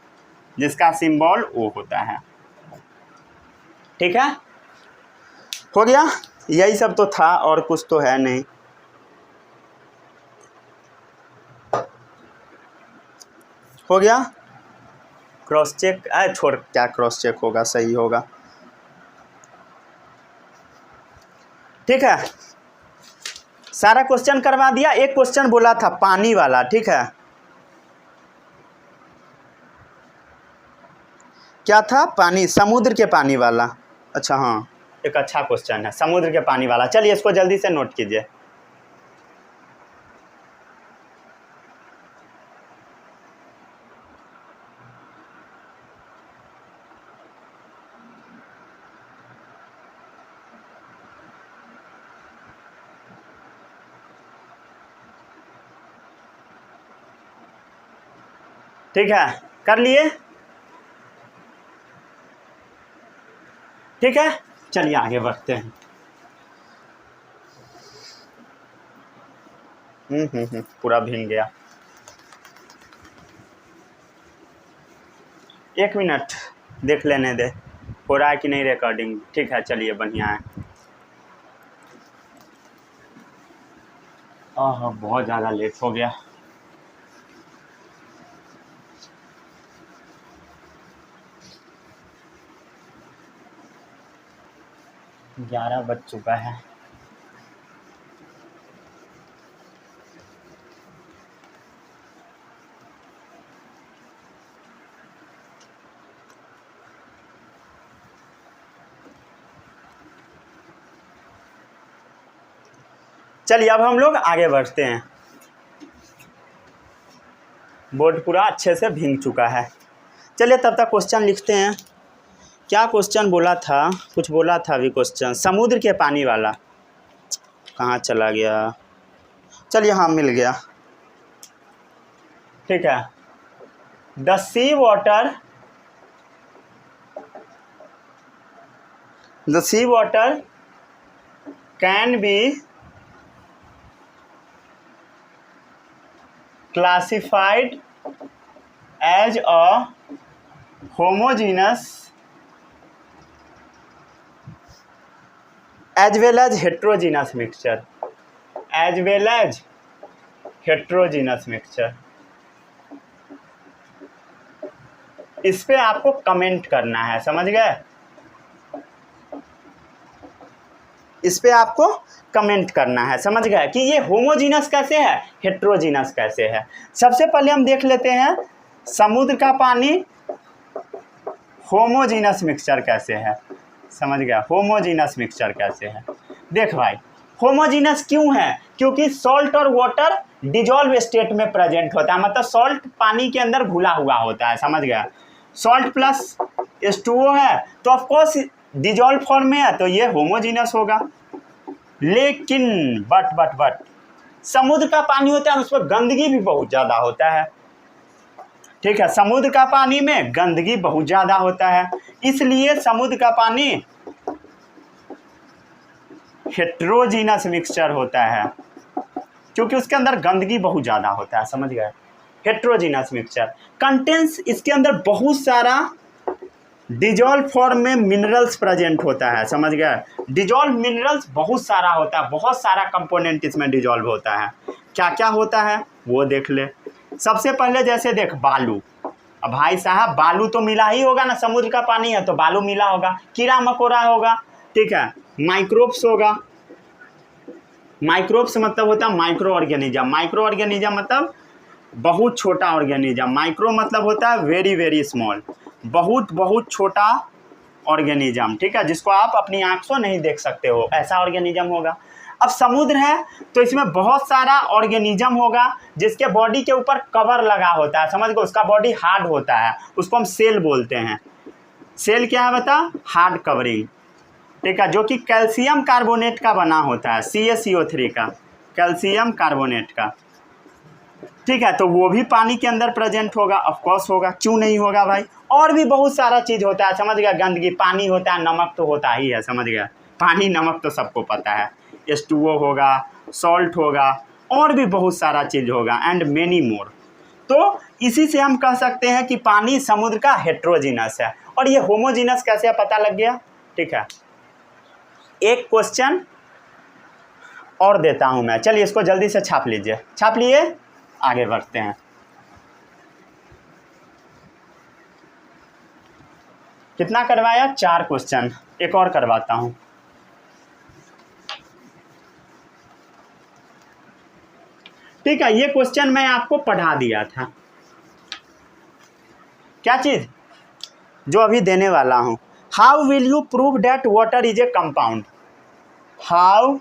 जिसका सिंबल O होता है, ठीक है। हो गया, यही सब तो था, और कुछ तो है नहीं। हो गया, क्रॉस चेक छोड़, क्या क्रॉस चेक होगा, सही होगा। ठीक है, सारा क्वेश्चन करवा दिया। एक क्वेश्चन बोला था पानी वाला, ठीक है, क्या था, पानी, समुद्र के पानी वाला। अच्छा हाँ, एक अच्छा क्वेश्चन है समुद्र के पानी वाला। चलिए इसको जल्दी से नोट कीजिए। ठीक है, कर लिए? ठीक है, चलिए आगे बढ़ते हैं। पूरा भीग गया। 1 मिनट देख लेने दे, हो रहा है कि नहीं रिकॉर्डिंग। ठीक है, चलिए बढ़िया है। बहुत ज़्यादा लेट हो गया। ग्यारह बज चुका है। चलिए अब हम लोग आगे बढ़ते हैं। बोर्ड पूरा अच्छे से भीग चुका है। चलिए तब तक क्वेश्चन लिखते हैं। क्या क्वेश्चन बोला था, कुछ बोला था अभी क्वेश्चन, समुद्र के पानी वाला कहाँ चला गया। चलिए हाँ, मिल गया। ठीक है, the sea water can be classified as a homogeneous as well as heterogeneous mixture, as well as heterogeneous mixture। इस पे आपको कमेंट करना है, समझ गए? इस पे आपको कमेंट करना है, समझ गए, कि ये होमोजीनस कैसे है, हेट्रोजीनस कैसे है। सबसे पहले हम देख लेते हैं समुद्र का पानी होमोजीनस मिक्सचर कैसे है। समझ गया, होमोजीनस मिक्सचर कैसे है। देख भाई, होमोजीनस क्यों है, क्योंकि सॉल्ट और वाटर डिजॉल्व स्टेट में प्रेजेंट होता है, मतलब सॉल्ट पानी के अंदर घुला हुआ होता है। समझ गया, सॉल्ट प्लस H2O है तो ऑफकोर्स डिजॉल्व फॉर्म में है, तो ये होमोजीनस होगा। लेकिन बट समुद्र का पानी होता है उसमें गंदगी भी बहुत ज़्यादा होता है। ठीक है, समुद्र का पानी में गंदगी बहुत ज़्यादा होता है, इसलिए समुद्र का पानी हेट्रोजीनस मिक्सचर होता है, क्योंकि उसके अंदर गंदगी बहुत ज़्यादा होता है। समझ गए, हेट्रोजीनस मिक्सचर कंटेंस, इसके अंदर बहुत सारा डिजॉल्व फॉर्म में मिनरल्स प्रेजेंट होता है। समझ गए, डिजॉल्व मिनरल्स बहुत सारा होता है, बहुत सारा कंपोनेंट इसमें डिजॉल्व होता है। क्या क्या होता है वो देख ले। सबसे पहले जैसे देख, बालू। अब भाई साहब, बालू तो मिला ही होगा ना, समुद्र का पानी है तो बालू मिला होगा। कीड़ा मकोड़ा होगा, ठीक है, माइक्रोब्स होगा। माइक्रोब्स मतलब होता है माइक्रो ऑर्गेनिज्म। माइक्रो ऑर्गेनिज्म मतलब बहुत छोटा ऑर्गेनिज्म। माइक्रो मतलब होता है वेरी वेरी स्मॉल, बहुत बहुत छोटा ऑर्गेनिज्म। ठीक है, जिसको आप अपनी आंख से नहीं देख सकते हो, ऐसा ऑर्गेनिज्म होगा। अब समुद्र है तो इसमें बहुत सारा ऑर्गेनिज्म होगा जिसके बॉडी के ऊपर कवर लगा होता है। समझ गए, उसका बॉडी हार्ड होता है, उसको हम सेल बोलते हैं। सेल क्या है बता, हार्ड कवरिंग। ठीक है, जो कि कैल्शियम कार्बोनेट का बना होता है, CaCO3 का, कैल्शियम कार्बोनेट का। ठीक है, तो वो भी पानी के अंदर प्रेजेंट होगा, ऑफ कोर्स होगा, क्यों नहीं होगा भाई। और भी बहुत सारा चीज़ होता है, समझ गया। गंदगी, पानी होता है, नमक तो होता ही है, समझ गया। पानी नमक तो सबको पता है। H2O होगा, सॉल्ट होगा, और भी बहुत सारा चीज़ होगा, एंड मेनी मोर। तो इसी से हम कह सकते हैं कि पानी समुद्र का हेट्रोजीनस है। और ये होमोजीनस कैसे पता लग गया। ठीक है, एक क्वेश्चन और देता हूं मैं, चलिए इसको जल्दी से छाप लीजिए। छाप लिए, आगे बढ़ते हैं। कितना करवाया? 4 क्वेश्चन। एक और करवाता हूँ। ठीक है, ये क्वेश्चन मैं आपको पढ़ा दिया था। क्या चीज? जो अभी देने वाला हूं। How will you prove that water is a compound? How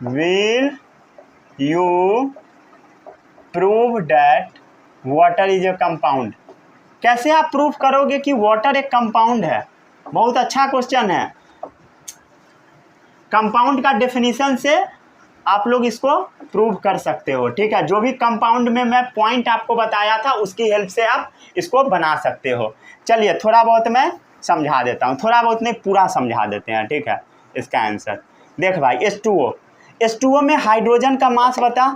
will you prove that water is a compound? कैसे आप प्रूव करोगे कि वाटर एक कंपाउंड है? बहुत अच्छा क्वेश्चन है। कंपाउंड का डेफिनेशन से आप लोग इसको प्रूव कर सकते हो। ठीक है, जो भी कंपाउंड में मैं पॉइंट आपको बताया था उसकी हेल्प से आप इसको बना सकते हो। चलिए थोड़ा बहुत मैं समझा देता हूँ, थोड़ा बहुत नहीं पूरा समझा देते हैं। ठीक है, इसका आंसर देख भाई, H2O। H2O में हाइड्रोजन का मास बता,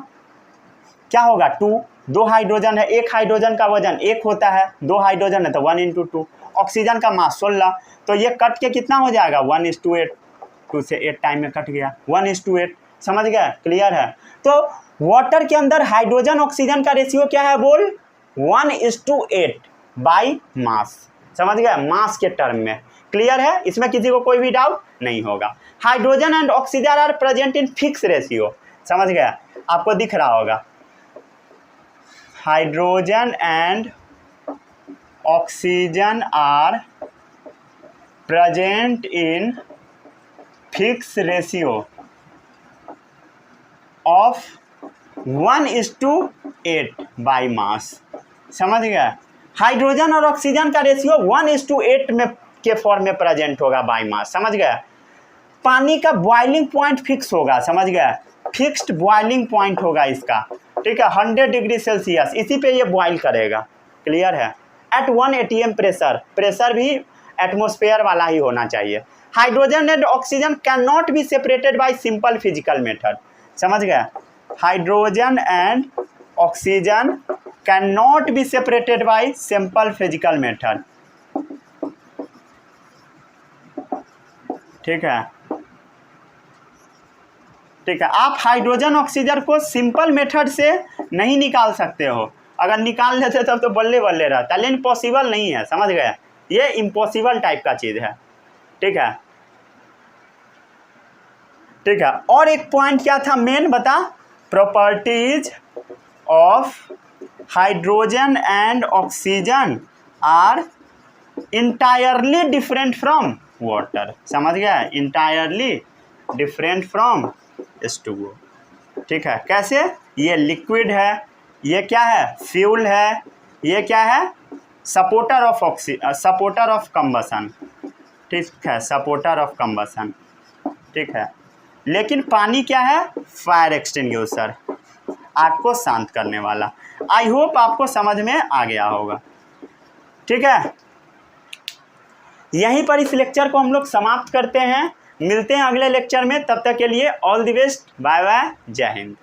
क्या होगा? 2। 2 हाइड्रोजन है, एक हाइड्रोजन का वजन 1 होता है, 2 हाइड्रोजन है तो 1 × 2। ऑक्सीजन का मास 16, तो ये कट के कितना हो जाएगा? 1:8। 2 से 8 टाइम में कट गया, 1:8। समझ गया? क्लियर है? तो वाटर के अंदर हाइड्रोजन ऑक्सीजन का रेशियो क्या है बोल? 1:8 बाई मास। समझ गया? मास के टर्म में। क्लियर है? इसमें किसी को कोई भी डाउट नहीं होगा। Hydrogen and oxygen are present in fix ratio. समझ गया? आपको दिख रहा होगा, hydrogen and oxygen are present in fix ratio of 1:8 by mass. समझ गया? हाइड्रोजन और ऑक्सीजन का रेशियो 1:8 में के फॉर्म में प्रेजेंट होगा बाई मास। समझ गया? पानी का बॉइलिंग पॉइंट फिक्स होगा। समझ गया? फिक्स्ड बॉइलिंग पॉइंट होगा इसका। ठीक है, 100 डिग्री सेल्सियस, इसी पे ये बॉइल करेगा। क्लियर है? एट 1 atm प्रेशर भी एटमोस्फेयर वाला ही होना चाहिए। Hydrogen and oxygen can not be separated by simple physical method. समझ गया? Hydrogen and oxygen can not be separated by simple physical method. ठीक है, ठीक है। आप हाइड्रोजन ऑक्सीजन को सिंपल मेथड से नहीं निकाल सकते हो। अगर निकाल लेते तब तो बल्ले बल्ले रहता, लेकिन पॉसिबल नहीं है। समझ गए? ये इम्पॉसिबल टाइप का चीज़ है। ठीक है, ठीक है। और एक पॉइंट क्या था मेन, बता? Properties of hydrogen and oxygen are entirely different from water. समझ गया? Entirely different from H2O। ठीक है, कैसे? ये लिक्विड है, ये क्या है? फ्यूल है, ये क्या है? Supporter of combustion. ठीक है, सपोर्टर ऑफ कंबसन। ठीक है, लेकिन पानी क्या है? फायर एक्सटिंग्विशर, आग को शांत करने वाला। आई होप आपको समझ में आ गया होगा। ठीक है, यहीं पर इस लेक्चर को हम लोग समाप्त करते हैं। मिलते हैं अगले लेक्चर में, तब तक के लिए all the best, bye bye, जय हिंद।